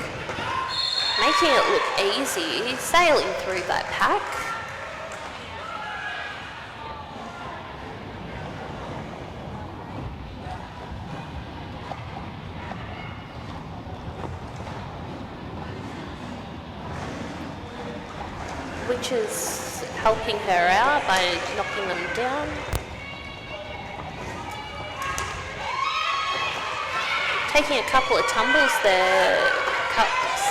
making it look easy, sailing through that pack. Which is helping her out by knocking them down. Taking a couple of tumbles there, Cups,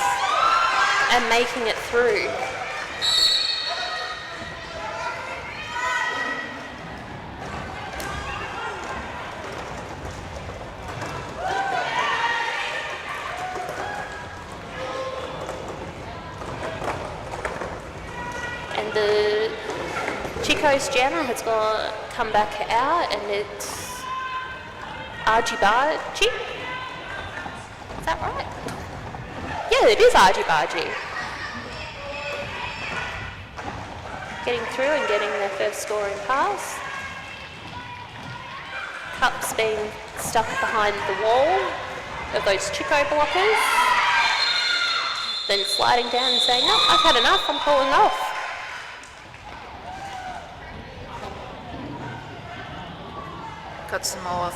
and making it through. Chico's jammer has come back out, and it's Argy-Bargy. Is that right? Yeah, it is Argy-Bargy. Getting through and getting their first scoring pass. Cup's being stuck behind the wall of those Chico blockers. Then sliding down and saying, no, I've had enough, I'm calling off. Got some more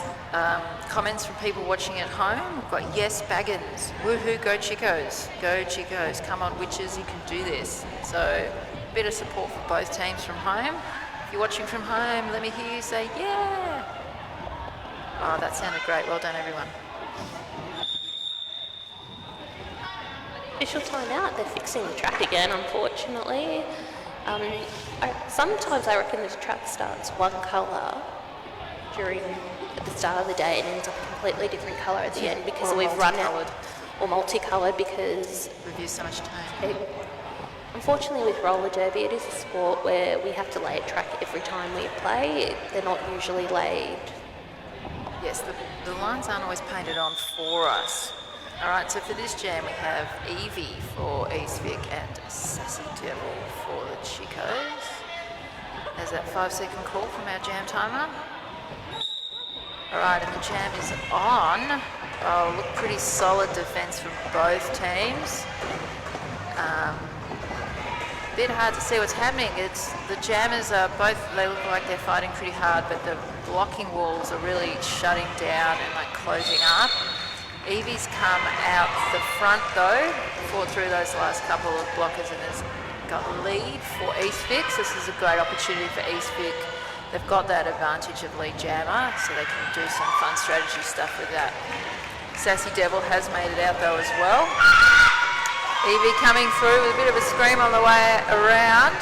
comments from people watching at home. We've got yes, Baggins. Woohoo, go Chicos. Go Chicos. Come on, witches, you can do this. So, a bit of support for both teams from home. If you're watching from home, let me hear you say, yeah. Oh, that sounded great. Well done, everyone. Official timeout. They're fixing the track again, unfortunately. Sometimes I reckon the track starts one colour at the start of the day and ends up a completely different colour at the end because we've run out, or multicoloured because we've used so much time. Unfortunately, with roller derby, it is a sport where we have to lay a track every time we play. They're not usually laid. Yes, the lines aren't always painted on for us. All right, so for this jam we have Evie for East Vic and Sassy Devil for the Chicos. There's that 5-second call from our jam timer. All right, and the jam is on. Oh, look, pretty solid defence from both teams. Bit hard to see what's happening. It's the jammers are both, they look like they're fighting pretty hard, but the blocking walls are really shutting down and like closing up. Evie's come out the front though, fought through those last couple of blockers and has got lead for East Vic. So this is a great opportunity for East Vic. They've got that advantage of lead jammer, so they can do some fun strategy stuff with that. Sassy Devil has made it out though as well. Evie coming through with a bit of a scream on the way around,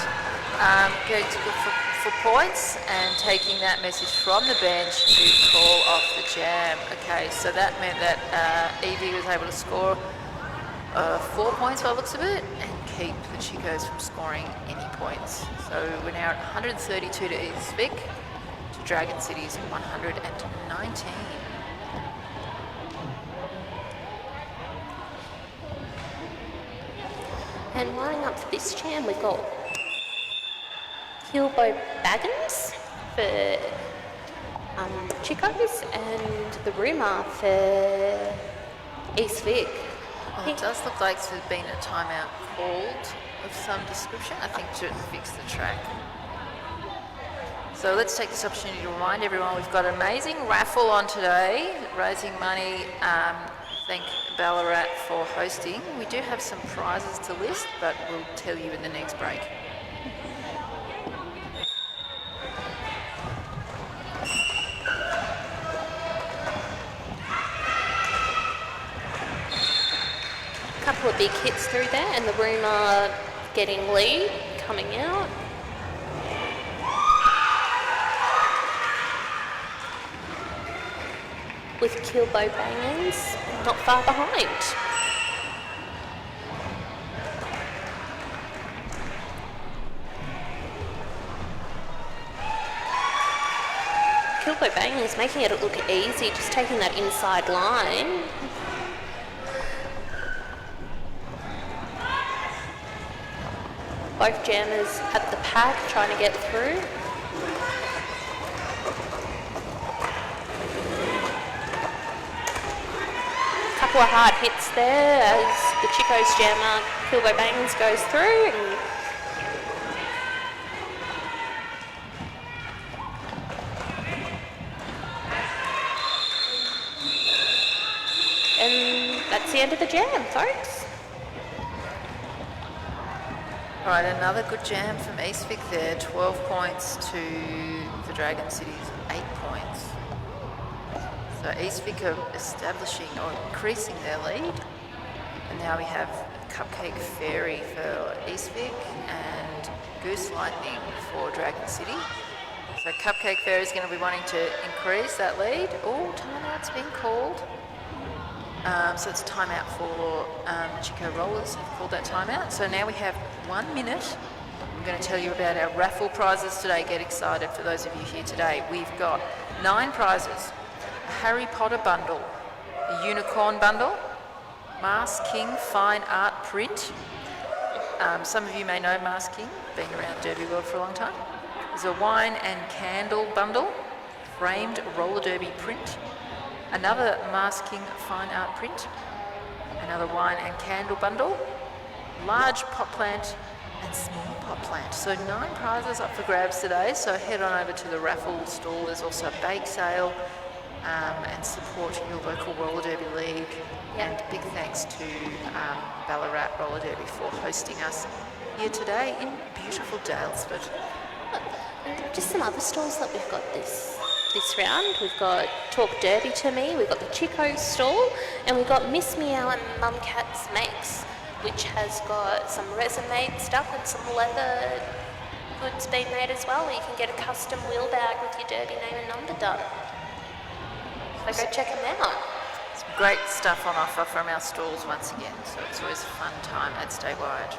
going to look for points and taking that message from the bench to call off the jam. Okay, so that meant that Evie was able to score 4 points by the looks of it and keep the Chicos from scoring any points. So we're now at 132 to East Vic, to Dragon City's 119. And lining up for this jam, we've got Kilbo Baggins for Chicos and the Rumour for East Vic. Well, it does look like there's been a timeout called of some description, I think, to fix the track. So let's take this opportunity to remind everyone we've got an amazing raffle on today, raising money. Thank Ballarat for hosting. We do have some prizes to list, but we'll tell you in the next break. A couple of big hits through there, and the Rumour getting lead, coming out. With Kilbo Bangers not far behind. Kilbo Bangers making it look easy, just taking that inside line. Both jammers at the pack trying to get through. Couple of hard hits there as the Chicos jammer Kilbo Bangs goes through. And that's the end of the jam, folks. All right, another good jam from East Vic there. 12 points to the Dragon City's 8 points. So East Vic are establishing or increasing their lead. And now we have Cupcake Fairy for East Vic and Goose Lightning for Dragon City. So Cupcake Fairy is going to be wanting to increase that lead. Oh, timeout's been called. So it's timeout for Chico Rollers. Have called that timeout. So now we have 1 minute going to tell you about our raffle prizes today. Get excited for those of you here today. We've got 9 prizes: a Harry Potter bundle, a unicorn bundle, Mars King fine art print. Some of you may know Mars King, been around Derby World for a long time. There's a wine and candle bundle, framed roller derby print, another Mars King fine art print, another wine and candle bundle, large pot plant and small pot plant. So 9 prizes up for grabs today, so head on over to the raffle stall. There's also a bake sale, and support your local roller derby league. And big thanks to Ballarat Roller Derby for hosting us here today in beautiful Dalesford. Just some other stalls that we've got this round. We've got Talk Derby to Me, we've got the Chico stall, and we've got Miss Meow and Mum Cat's Makes, which has got some resin-made stuff and some leather goods being made as well, where you can get a custom wheel bag with your derby name and number done. So go check them out. Some great stuff on offer from our stalls once again, so it's always a fun time at Statewide.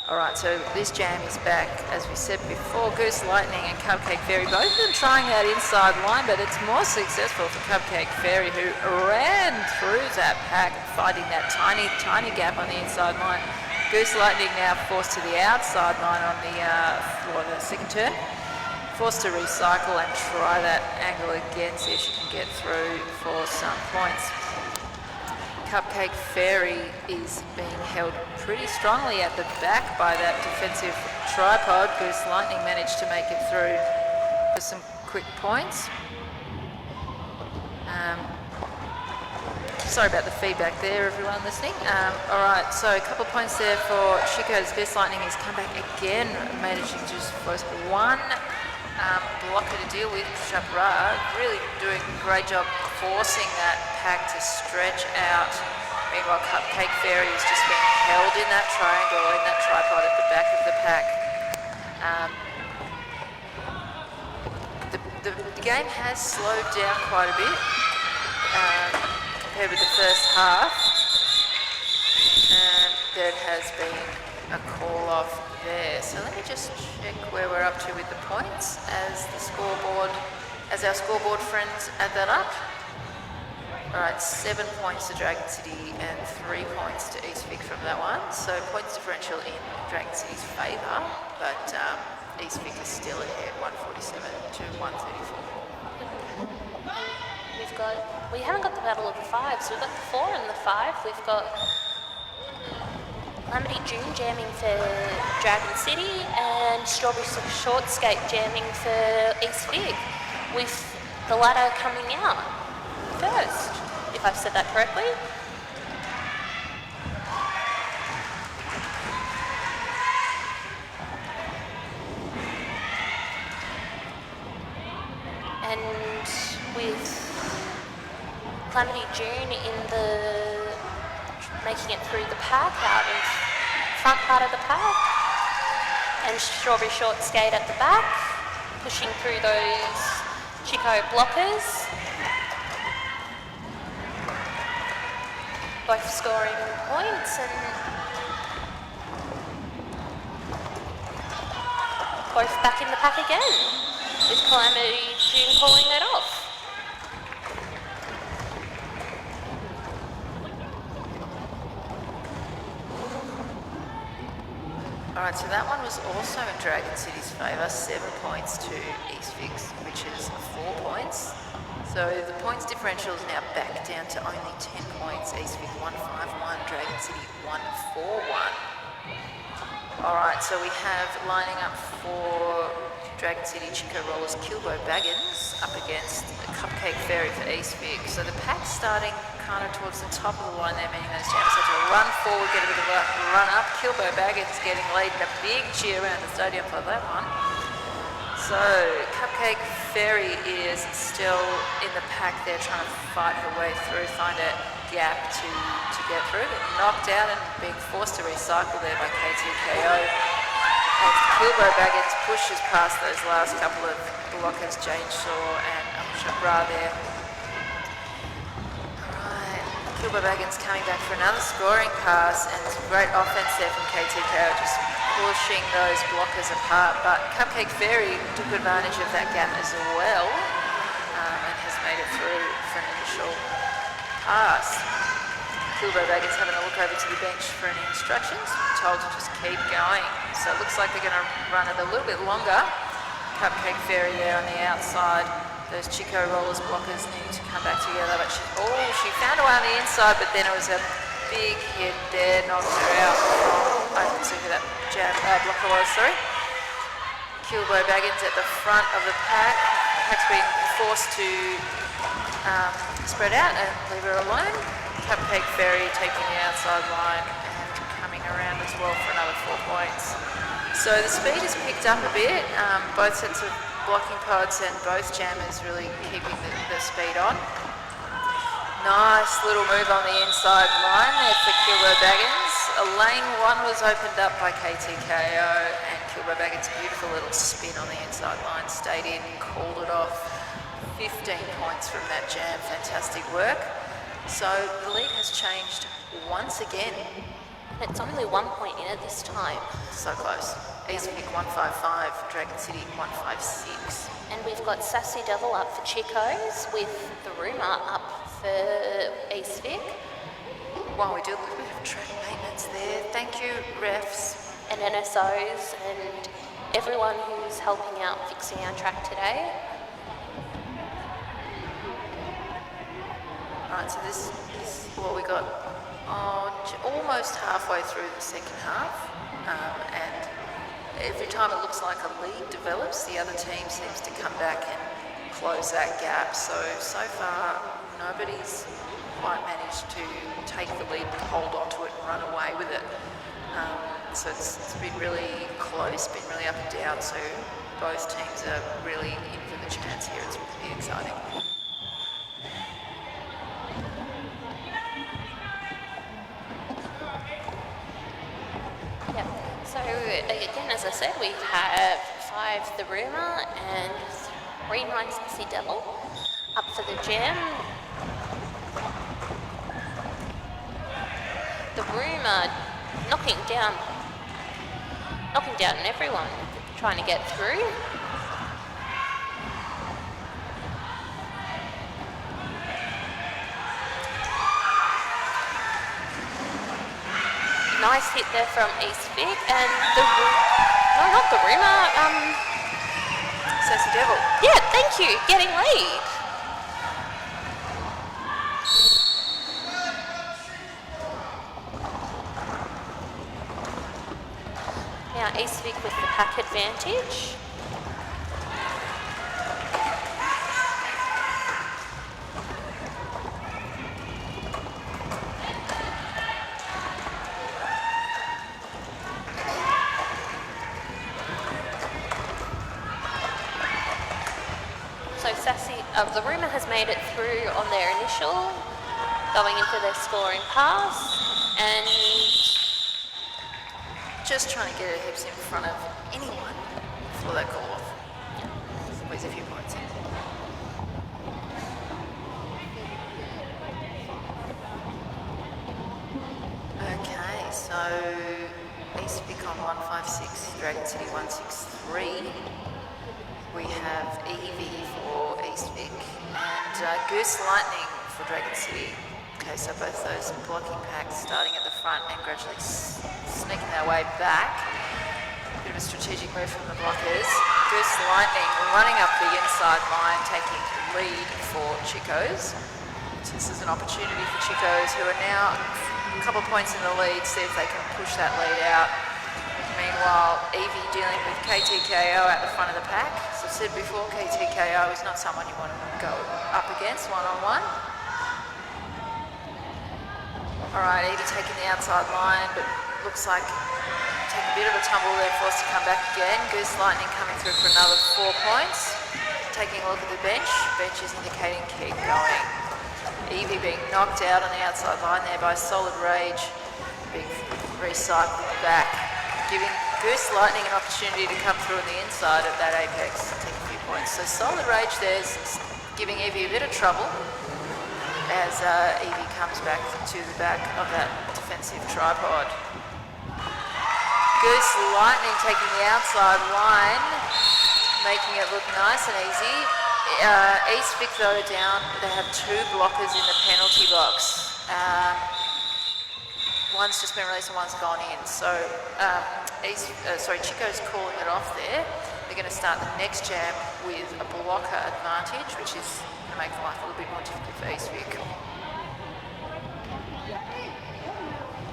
Alright, so this jam is back, as we said before. Goose Lightning and Cupcake Fairy, both of them trying that inside line, but it's more successful for Cupcake Fairy, who ran through that pack, finding that tiny gap on the inside line. Goose Lightning now forced to the outside line on the second turn. Forced to recycle and try that angle again, see if she can get through for some points. Cupcake Fairy is being held pretty strongly at the back by that defensive tripod. Goose Lightning managed to make it through for some quick points. Sorry about the feedback there, everyone listening. Alright, so a couple of points there for Chico's. Goose Lightning has come back again, managing to just force one blocker to deal with. Chabra really doing a great job forcing that pack to stretch out. Meanwhile, Cupcake Fairy is just being held in that triangle, in that tripod at the back of the pack. The game has slowed down quite a bit compared with the first half. And there has been a call off there. So let me just check where we're up to with the points as our scoreboard friends add that up. Alright, 7 points to Dragon City and 3 points to East Vic from that one. So points differential in Dragon City's favour, but East Vic is still ahead, 147 to 134. We haven't got the battle of the 5s, we've got the 4 and the 5. We've got Calamity June jamming for Dragon City and Strawberry Shortscape jamming for East Vic, with the latter coming out first, if I've said that correctly. And with Calamity June making it through the pack, out in front part of the pack, and Strawberry Shortscape at the back, pushing through those Chico blockers. Both scoring points and both back in the pack again, with Calamity June calling it off. Alright, so that one was also in Dragon City's favour, 7 points to East Vic's, which is 4 points. So the points differential is now back down to only 10 points. East Vic 151, Dragon City 141. Alright, so we have lining up for Dragon City Chico Rollers Kilbo Baggins up against the Cupcake Fairy for East Vic. So the pack's starting kind of towards the top of the line there, meaning those jams have to run forward, get a bit of a run up. Kilbo Baggins getting lead in a big cheer around the stadium for that one. So Cupcake Fairy is still in the pack there, trying to fight her way through, find a gap to get through. But knocked out and being forced to recycle there by K2KO. And Kilbo Baggins pushes past those last couple of blockers, Jane Shaw and Shabra there. Alright, Kilbo Baggins coming back for another scoring pass, and some great offense there from K2KO, just pushing those blockers apart, but Cupcake Fairy took advantage of that gap as well and has made it through for an initial pass. Kilbo Baggins having a look over to the bench for any instructions. Told to just keep going. So it looks like they're going to run it a little bit longer. Cupcake Fairy there on the outside. Those Chico Rollers blockers need to come back together. But she found a way on the inside, but then it was a big hit there, knocked her out. I didn't see who that blocker was, sorry. Kilbo Baggins at the front of the pack. The pack's been forced to spread out and leave her alone. Cupcake Fairy taking the outside line and coming around as well for another 4 points. So the speed has picked up a bit. Both sets of blocking pods and both jammers really keeping the speed on. Nice little move on the inside line there for Kilbo Baggins. Lane 1 was opened up by KTKO and Kilbo Baggins' beautiful little spin on the inside line stayed in, called it off. 15 points from that jam. Fantastic work. So the lead has changed once again. And it's only 1 point in at this time. So close. East Vic 155, Dragon City 156. And we've got Sassy Devil up for Chicos with the Rumour up for East Vic. While we do a little bit of track maintenance there, thank you refs. And NSOs and everyone who's helping out fixing our track today. Right, so this is what we got almost halfway through the second half, and every time it looks like a lead develops, the other team seems to come back and close that gap. So far, nobody's quite managed to take the lead and hold on to it and run away with it. So it's been really close, been really up and down, so both teams are really in for the chance here. It's really exciting. So again, as I said, we have 5 the Rumour and 3 Sassy Devil up for the jam. The Rumour knocking down everyone, trying to get through. Nice hit there from East Vic and not the Rumour, Sassy Devil. Yeah, thank you, getting lead. Now East Vic with the pack advantage. The Rumour has made it through on their initial, going in for their scoring pass, and just trying to get her hips in front of anyone before they call off. Always a few points in. Okay, so East Vic on 156, Dragon City 163. We have Evie for East Vic and Goose Lightning for Dragon City. Okay, so both those blocking packs starting at the front and gradually sneaking their way back. Bit of a strategic move from the blockers. Goose Lightning running up the inside line, taking lead for Chicos. So this is an opportunity for Chicos, who are now a couple of points in the lead, see if they can push that lead out. Meanwhile, Evie dealing with KTKO at the front of the pack. As I said before, KTKO is not someone you want to go up against one-on-one. All right, Evie taking the outside line, but looks like taking a bit of a tumble there, forced to come back again. Goose Lightning coming through for another 4 points. Taking a look at the bench. Bench is indicating keep going. Evie being knocked out on the outside line there by Solid Rage, being recycled back, giving Goose Lightning an opportunity to come through on the inside of that apex and take a few points. So Solid Rage there's giving Evie a bit of trouble as Evie comes back to the back of that defensive tripod. Goose Lightning taking the outside line, making it look nice and easy. East Vic though down, they have 2 blockers in the penalty box. One's just been released and one's gone in. So Chico's calling it off there. They're going to start the next jam with a blocker advantage, which is going to make life a little bit more difficult for East Vic.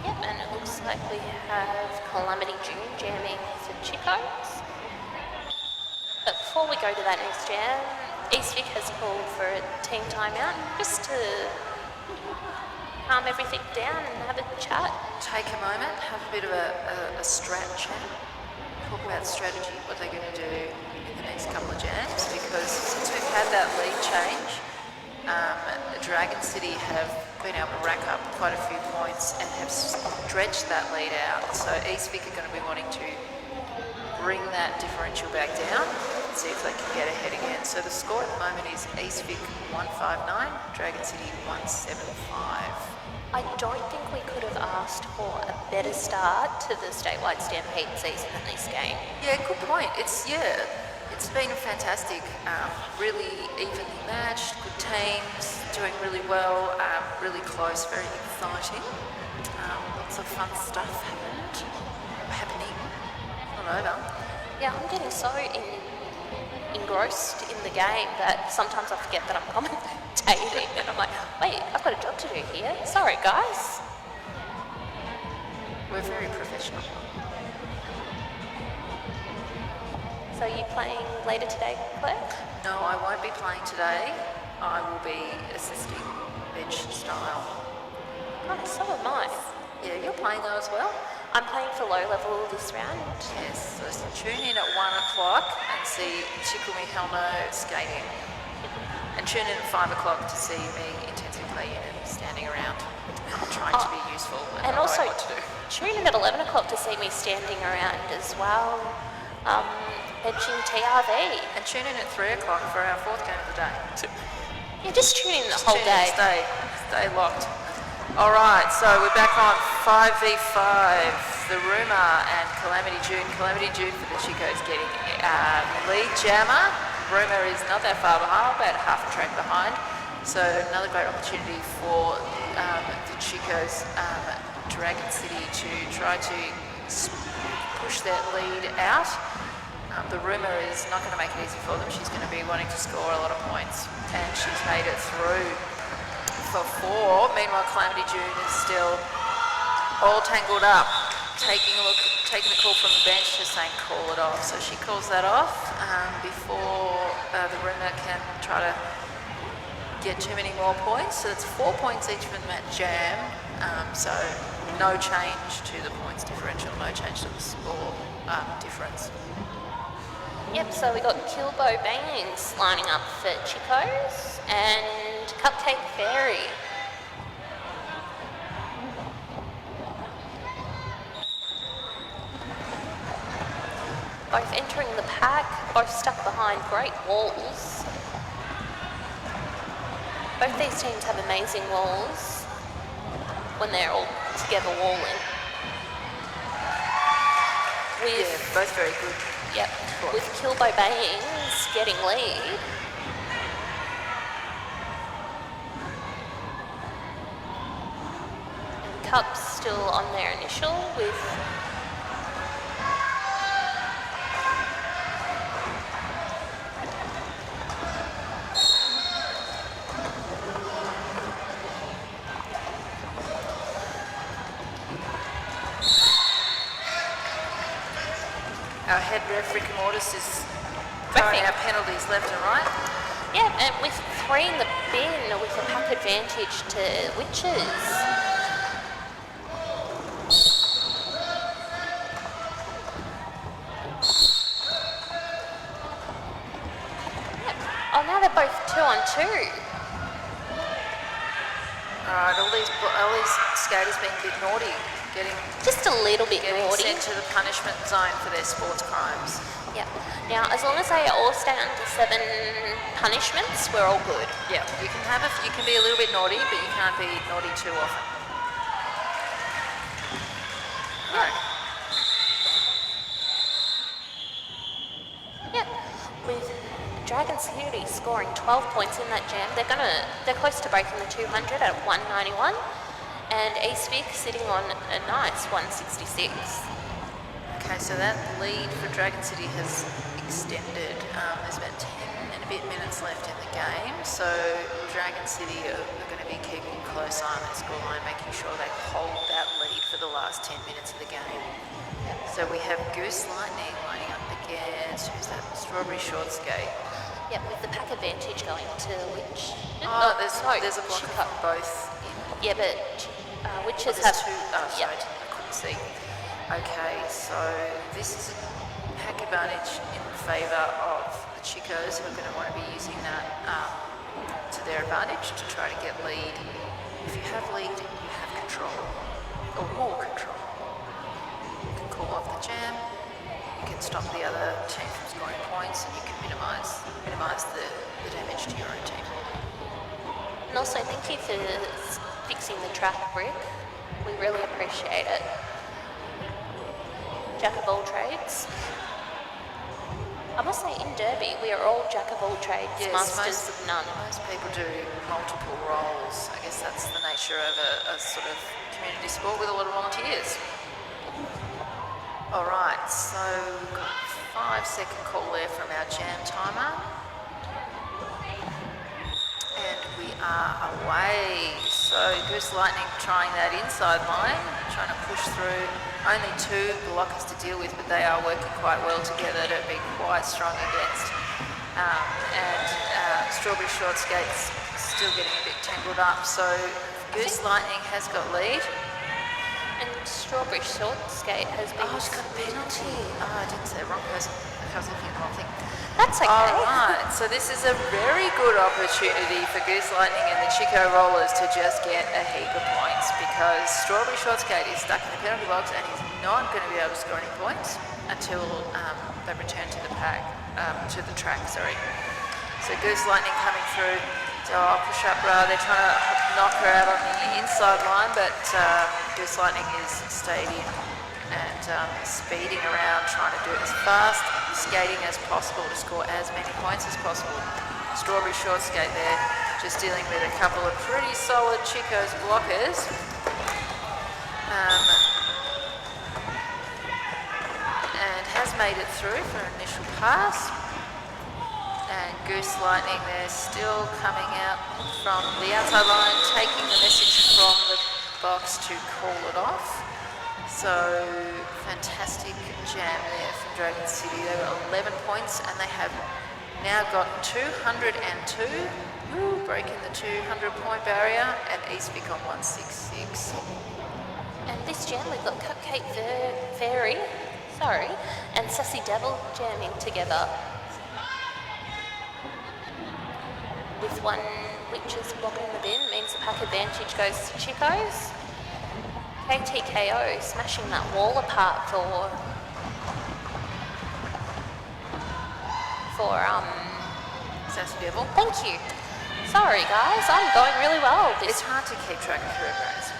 Yep, and it looks like we have Calamity June jamming for Chico's. But before we go to that next jam, East Vic has called for a team timeout just to calm everything down and have a chat. Take a moment, have a bit of a strat chat, talk about strategy, what they're going to do in the next couple of jams, because since we've had that lead change, Dragon City have been able to rack up quite a few points and have stretched that lead out. So East Vic are going to be wanting to bring that differential back down and see if they can get ahead again. So the score at the moment is East Vic 159, Dragon City 175. I don't think we could have asked for a better start to the statewide Stampede season than this game. Yeah, good point. It's been fantastic, really evenly matched, good teams, doing really well, really close, very exciting. Lots of fun stuff happening. Not over. Yeah, I'm getting so engrossed in the game that sometimes I forget that I'm commentating and I'm like, wait, I've got a job to do here. Sorry, guys. We're very professional. So are you playing later today, Claire? No, I won't be playing today. I will be assisting bench style. Nice, so am I. Yeah, you're playing though as well? I'm playing for low level this round. Yes, so tune in at 1 o'clock and see Chikumi Helno skating. And tune in at 5 o'clock to see me intensive play unit standing around, trying to be useful and not also knowing what to do. tune in at 11 o'clock to see me standing around as well, benching TRV. And tune in at 3 o'clock for our 4th game of the day. Yeah, just tune in the whole day. Stay locked. All right, so we're back on 5v5. The Rumour and Calamity June. Calamity June for the Chicos getting lead jammer. Rumour is not that far behind, about half a track behind. So another great opportunity for the Chicos, Dragon City, to try to push that lead out. The Rumour is not going to make it easy for them. She's going to be wanting to score a lot of points, and she's made it through for 4. Meanwhile, Calamity June is still all tangled up, taking a call from the bench, just saying call it off. So she calls that off before the Rumour can try to get too many more points. So it's 4 points each from that jam. So no change to the points differential, no change to the score difference. Yep, so we got Kilbo Bangs lining up for Chicos and Cupcake Fairy. Both entering the pack, both stuck behind great walls. Both these teams have amazing walls when they're all together walling. Yeah, both very good. Yep, with Kilbo Bangs getting lead. And Cup's still on their initial with Our head ref, Rick Mortis, is throwing our penalties left and right. yeah, and with 3 in the bin with a pack advantage to Witches. Yep. Oh, now they're both 2 on 2. All right, all these skaters being a bit naughty, getting Just a little bit naughty. sent to the punishment zone for their sports crimes. Yep. Now, as long as they all stay under 7 punishments, we're all good. Yeah, you can be a little bit naughty, but you can't be naughty too often. Yeah. Right. scoring 12 points in that jam. They're close to breaking the 200 at 191, and East Vic sitting on a nice 166. Okay, so that lead for Dragon City has extended. There's about 10 and a bit minutes left in the game, so Dragon City are going to be keeping a close eye on that scoreline, making sure they hold that lead for the last 10 minutes of the game. So we have Goose Lightning lining up against, who's that? Strawberry Short Skate. Yep, with the pack advantage going to which? There's a blocker from both. Yeah, but Witches There's have two. Oh, sorry, I couldn't see. Okay, so this is a pack advantage in favour of the Chicos, who are going to want to be using that to their advantage to try to get lead. If you have lead, you have control, or more control. You can call off the jam, you can stop the other team from scoring points, and you can minimise the damage to your own team. And also, thank you for fixing the track, Rick. We really appreciate it. Jack of all trades. I must say, in Derby, we are all jack of all trades, Yes, masters of none. Most people do multiple roles. I guess that's the nature of a sort of community sport with a lot of volunteers. All right, so we've got a 5-second call there from our jam timer. And we are away. So Goose Lightning trying that inside line, trying to push through. Only 2 blockers to deal with, but they are working quite well together to be quite strong against. Strawberry Short Skate's still getting a bit tangled up. So Goose Lightning has got lead. And Strawberry Short Skate has been... Oh, she's got a penalty. Oh, I didn't say the wrong person. I was looking at the wrong thing. That's okay. All right, so this is a very good opportunity for Goose Lightning and the Chico Rollers to just get a heap of points, because Strawberry Short Skate is stuck in the penalty box and he's not going to be able to score any points until they return to the track. So Goose Lightning coming through. So I'll push up Ra. They're trying to knock her out on the inside line, but Goose Lightning is stayed in and speeding around, trying to do it as fast skating as possible to score as many points as possible. Strawberry Short Skate there, just dealing with a couple of pretty solid Chicos blockers. And has made it through for an initial pass. And Goose Lightning there still coming out from the outside line, taking the message from the box to call it off. So fantastic jam there from Dragon City. They were 11 points and they have now got 202, breaking the 200-point barrier, and East Vic on 166. And this jam, we've got Cupcake Fairy, and Sassy Devil jamming together. With one Witches blocking the bin, means the pack advantage goes to Chicos. KTKO smashing that wall apart for Sassy Devil. Thank you. Sorry guys, I'm going really well. It's hard to keep track of her grades.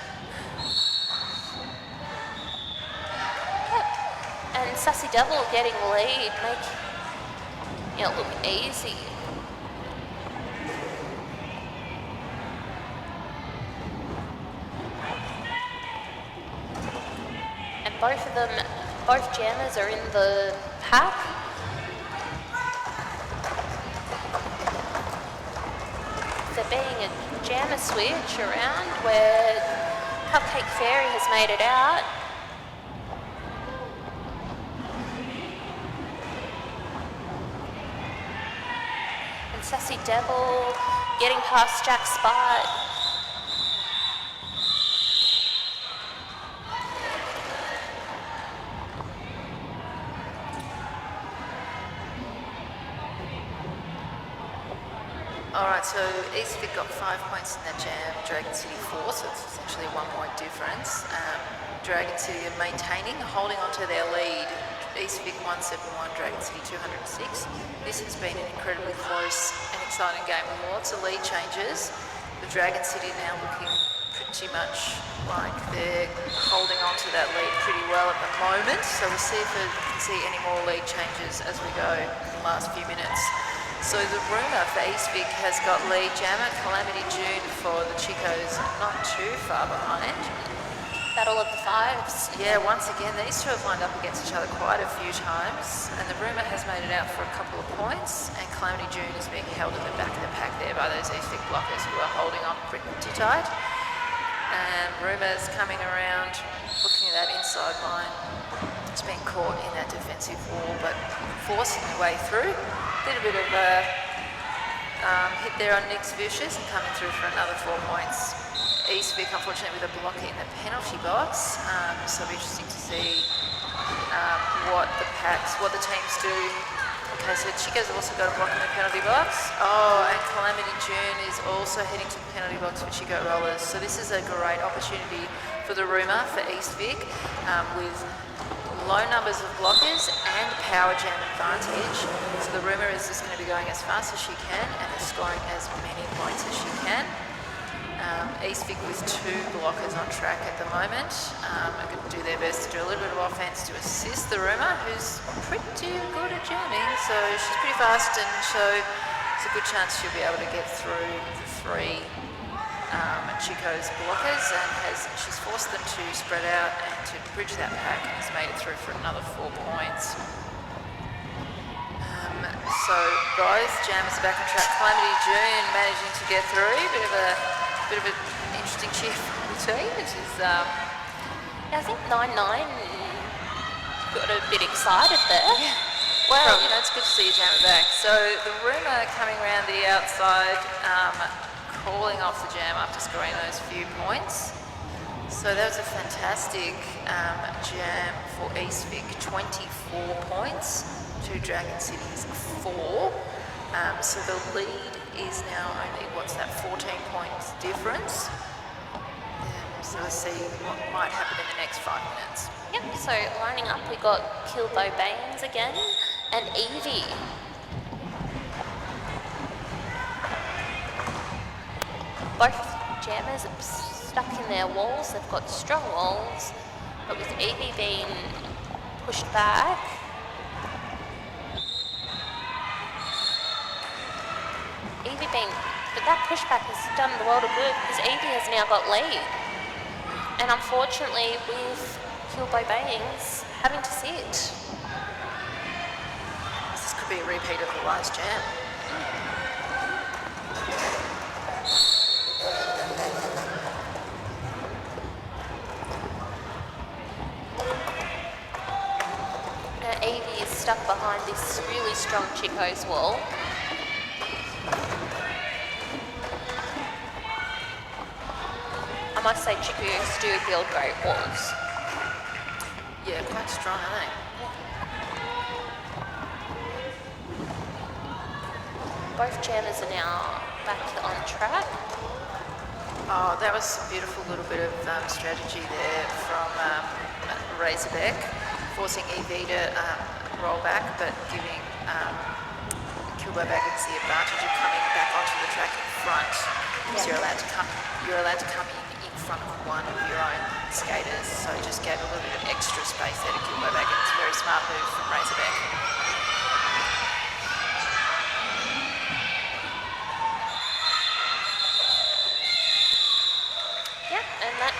And Sassy Devil getting lead, making it look easy. And both jammers are in the pack. There being a jammer switch around where Cupcake Fairy has made it out. And Sassy Devil getting past Jack Spot. Alright, so East Vic got 5 points in that jam, Dragon City 4, so it's essentially a 1-point difference. Dragon City are maintaining, holding on to their lead. East Vic 171, Dragon City 206. This has been an incredibly close and exciting game with lots of lead changes. The Dragon City now looking pretty much like they're holding on to that lead pretty well at the moment. So we'll see if we can see any more lead changes as we go in the last few minutes. So the rumour for East Vic has got lead jammer, Calamity June for the Chicos not too far behind. Battle of the Fives. Yeah, once again, these two have lined up against each other quite a few times, and the rumour has made it out for a couple of points, and Calamity June is being held at the back of the pack there by those East Vic blockers who are holding on pretty tight. And rumour's coming around, looking at that inside line. It's been caught in that defensive wall, but forcing their way through. Did a bit of a hit there on Nick's Vicious and coming through for another 4 points. East Vic, unfortunately, with a block in the penalty box. So it'll be interesting to see what the teams do. Okay, so Chicos have also got a block in the penalty box. Oh, and Calamity June is also heading to the penalty box for Chico Rollers. So this is a great opportunity for the rumour for East Vic with low numbers of blockers and power jam advantage. So the rumour is just going to be going as fast as she can and is scoring as many points as she can. East Vic with 2 blockers on track at the moment. Are going to do their best to do a little bit of offence to assist the rumour, who's pretty good at jamming. So she's pretty fast, and so it's a good chance she'll be able to get through the 3 Chico's blockers, and she's forced them to spread out and to bridge that pack, and has made it through for another 4 points. So both jammers are back on track. Calamity June managing to get through. Bit of an interesting cheer from the team, which is I think 9-9 got a bit excited there. yeah. Well, you know, it's good to see a jammer back. So the rumour coming around the outside, calling off the jam after scoring those few points. So that was a fantastic jam for East Vic, 24 points to Dragon City's 4. So the lead is now only, 14 points difference. So we'll see what might happen in the next 5 minutes. Yep, so lining up we got Kilbo Baines again and Evie. Both jammers are stuck in their walls. They've got strong walls, but with Evie being pushed back, but that pushback has done the world of good because Evie has now got lead. And unfortunately, with Kilbo Baines having to sit. This could be a repeat of the last jam. Now Evie is stuck behind this really strong Chico's wall. I must say Chicos do build great walls. Yeah, quite strong, aren't they? Both jammers are now back on track. Oh, that was a beautiful little bit of strategy there from Razorback, forcing Evie to roll back, but giving Kilbo Baggins the advantage of coming back onto the track in front. So you're allowed to come in front of one of your own skaters, so just gave a little bit of extra space there to Kilbo Baggins. Very smart move from Razorback. Yep, and that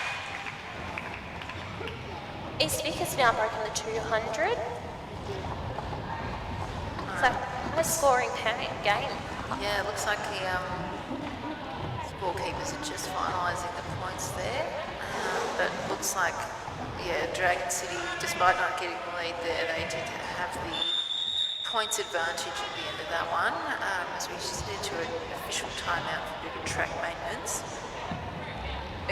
East Vic has now broken the 200. So high scoring game. Yeah, it looks like the scorekeepers are just finalising the points there, but looks like, yeah, Dragon City, despite not getting the lead there, they did have the points advantage at the end of that one, as we just head to an official timeout for a bit of track maintenance.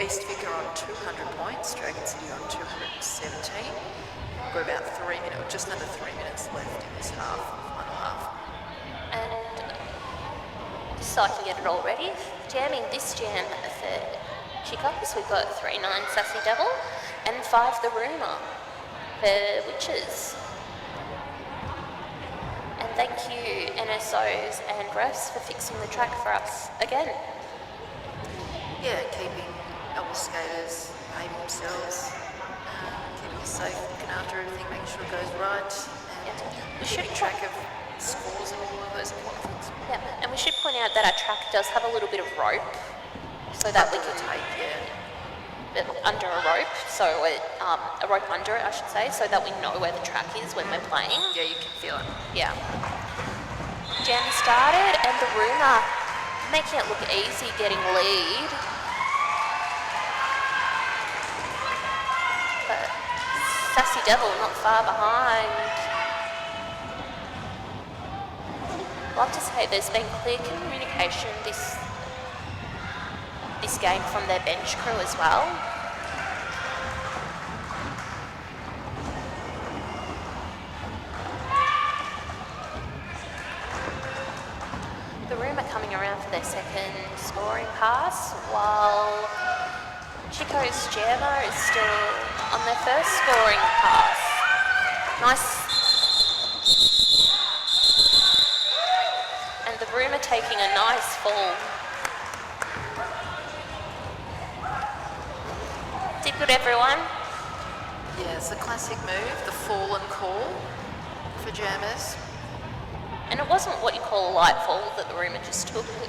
East Vic are on 200 points, Dragon City on 217. We've got about 3 minutes, just under 3 minutes left in this half, final half. And so I can get it all ready. Jamming this jam for Chicos, we've got 3-9 Sassy Devil and 5 The Rumour for Witches. And thank you NSOs and refs for fixing the track for us again. Yeah, keeping our skaters behaving themselves, keeping us safe, looking after everything, making sure it goes right, and We should keeping track of scores and all of those important things. Yeah, and we should point out that our track does have a little bit of rope, so that we can take, under a rope, so a rope under it, I should say, so that we know where the track is when we're playing. Yeah, you can feel it. Yeah. Jam started, and the Runa making it look easy, getting lead. But Sassy Devil not far behind. I'd love to say there's been clear communication this game from their bench crew as well. The Room are coming around for their second scoring pass, while Chico's Jammer is still on their first scoring pass. Nice. And the Room are taking a nice fall. Did good, everyone. Yeah, it's a classic move, the fall and call for jammers. And it wasn't what you call a light fall that the Roomer just took. It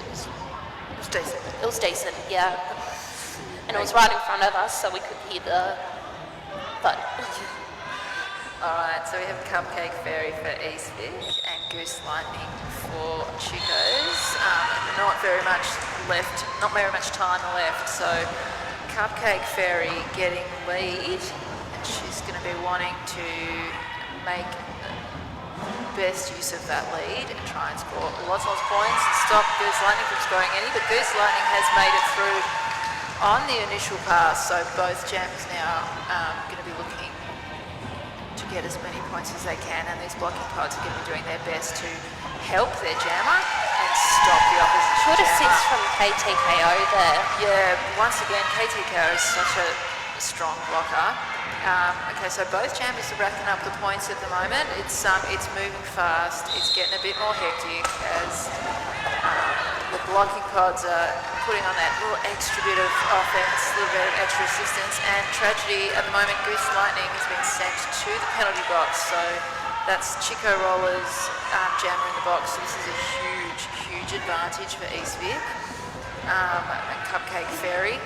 was decent. It was decent, yeah. And it was right in front of us, so we could hear the thud. Alright, so we have Cupcake Fairy for East Vic and Goose Lightning for Chico's. Not very much left, not very much time left, so Cupcake Fairy getting lead, and she's going to be wanting to make best use of that lead and try and score lots of points and stop Goose Lightning from scoring any, but Goose Lightning has made it through on the initial pass, so both jammers now going to be looking to get as many points as they can, and these blocking pods are going to be doing their best to help their jammer and stop the opposition Good jammer. assist from KTKO there. Yeah, once again, KTKO is such a strong blocker. Okay, so both jammers are racking up the points at the moment. It's moving fast. It's getting a bit more hectic as the blocking pods are putting on that little extra bit of offense, a little bit of extra assistance. And tragedy at the moment, Goose Lightning has been sent to the penalty box. So that's Chico Roller's jammer in the box. So this is a huge, huge advantage for East Vic. And Cupcake Fairy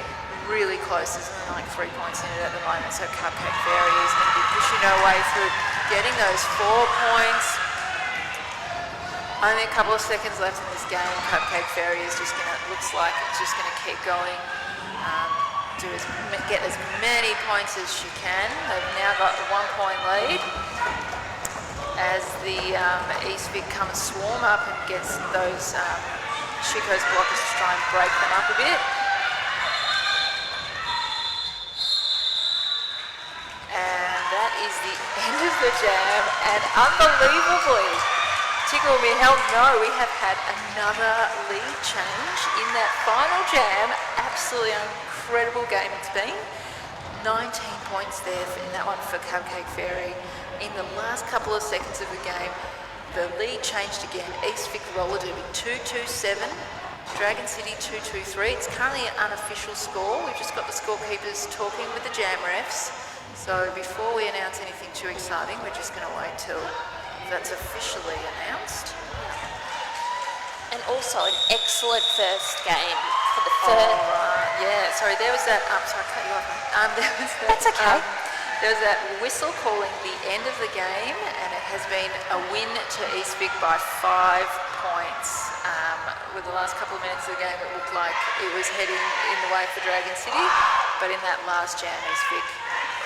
really close. There's only like 3 points in it at the moment, so Cupcake Fairy is going to be pushing her way through, getting those 4 points. Only a couple of seconds left in this game. Cupcake Fairy is just going to, looks like it's just going to keep going, get as many points as she can. They've now got the 1 point lead as the East Vic come swarm up and gets those Chico's blockers to try and break them up a bit. Is the end of the jam, and unbelievably, tickle me hell no, we have had another lead change in that final jam. Absolutely incredible game it's been. 19 points there in that one for Cupcake Fairy. In the last couple of seconds of the game, the lead changed again. East Vic Roller Derby 2-2-7, Dragon City 2-2-3. It's currently an unofficial score. We've just got the scorekeepers talking with the jam refs. So before we announce anything too exciting, we're just going to wait till that's officially announced. And also an excellent first game for the third. Oh, right. Yeah, sorry, there was that, sorry, I cut you off. There was that, That's okay. There was that whistle calling the end of the game, and it has been a win to East Vic by 5 points. With the last couple of minutes of the game, it looked like it was heading in the way for Dragon City, but in that last jam, East Vic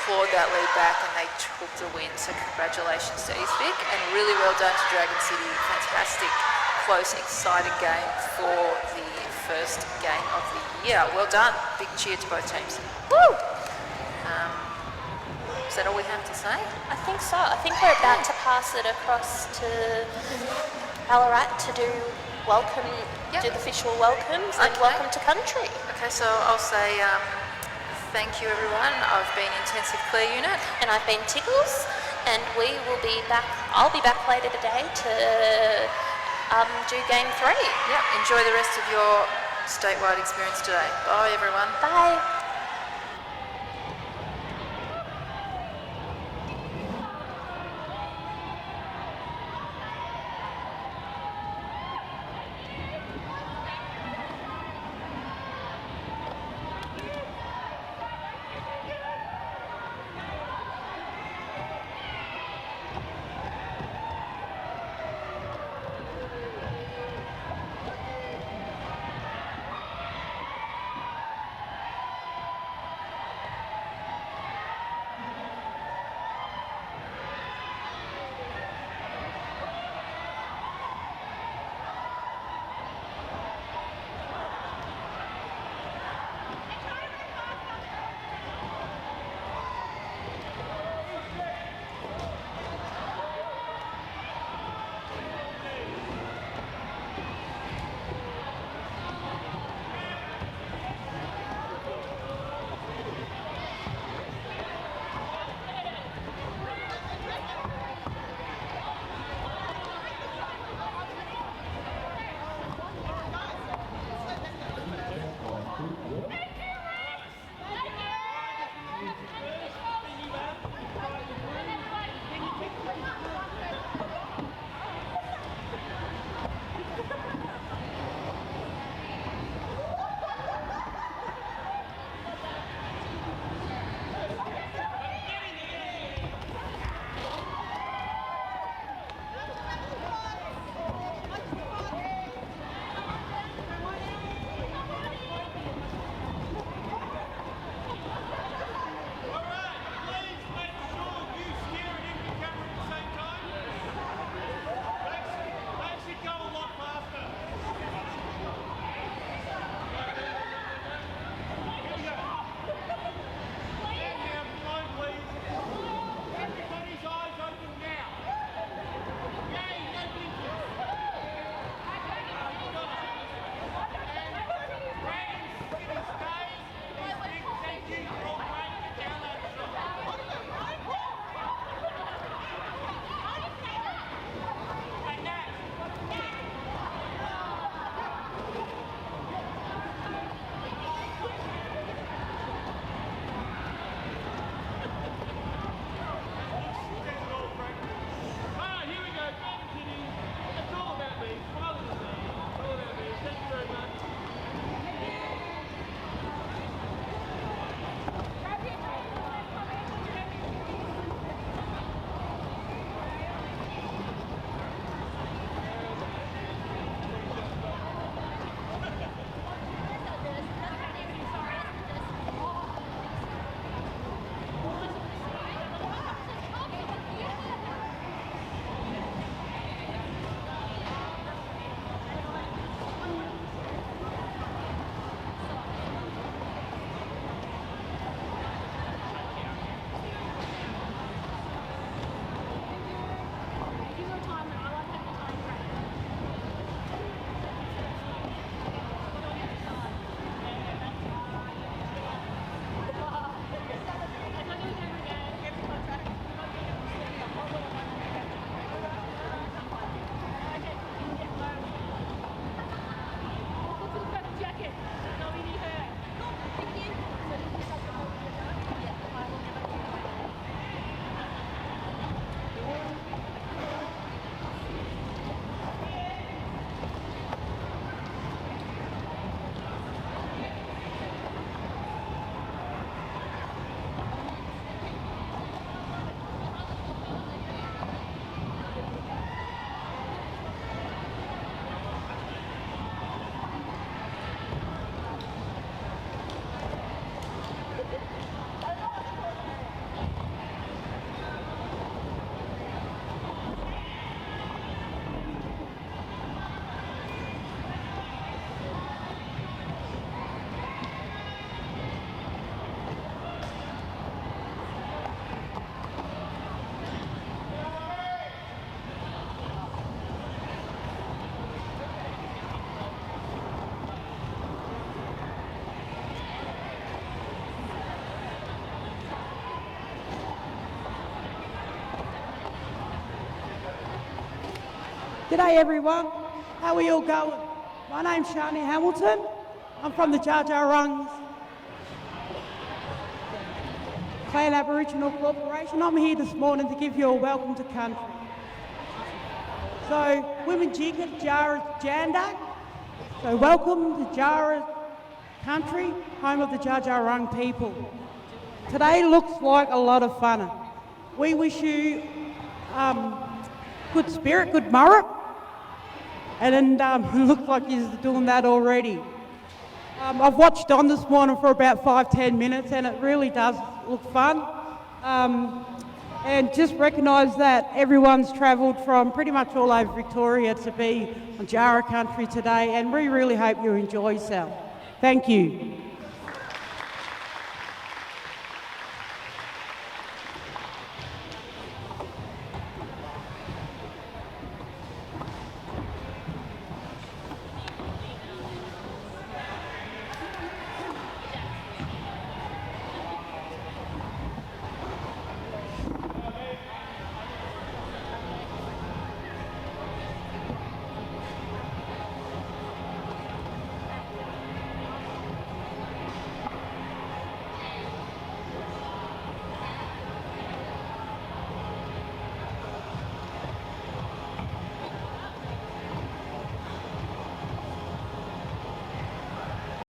clawed that lead back and they took the win. So congratulations to East Vic, and really well done to Dragon City. Fantastic, close, exciting game for the first game of the year. Well done. Big cheer to both teams. Woo! Is that all we have to say? I think so. I think we're about to pass it across to Ballarat to do the official welcomes and welcome to country. Okay, so I'll say thank you everyone. I've been Intensive Clear Unit. And I've been Tickles, and we will be back. I'll be back later today to do game 3. Yeah, enjoy the rest of your statewide experience today. Bye everyone. Bye. G'day everyone, how are you all going? My name's Shani Hamilton. I'm from the Jar Jar Rungs Clan Aboriginal Corporation. I'm here this morning to give you a welcome to country. So, women jigger Jara Jandak. So welcome to Jara country, home of the Jar Jar Rung people. Today looks like a lot of fun. We wish you good spirit, good murra, and it looks like you're doing that already. I've watched on this morning for about 5-10 minutes and it really does look fun. And just recognise that everyone's travelled from pretty much all over Victoria to be on Jara country today, and we really hope you enjoy yourself. Thank you.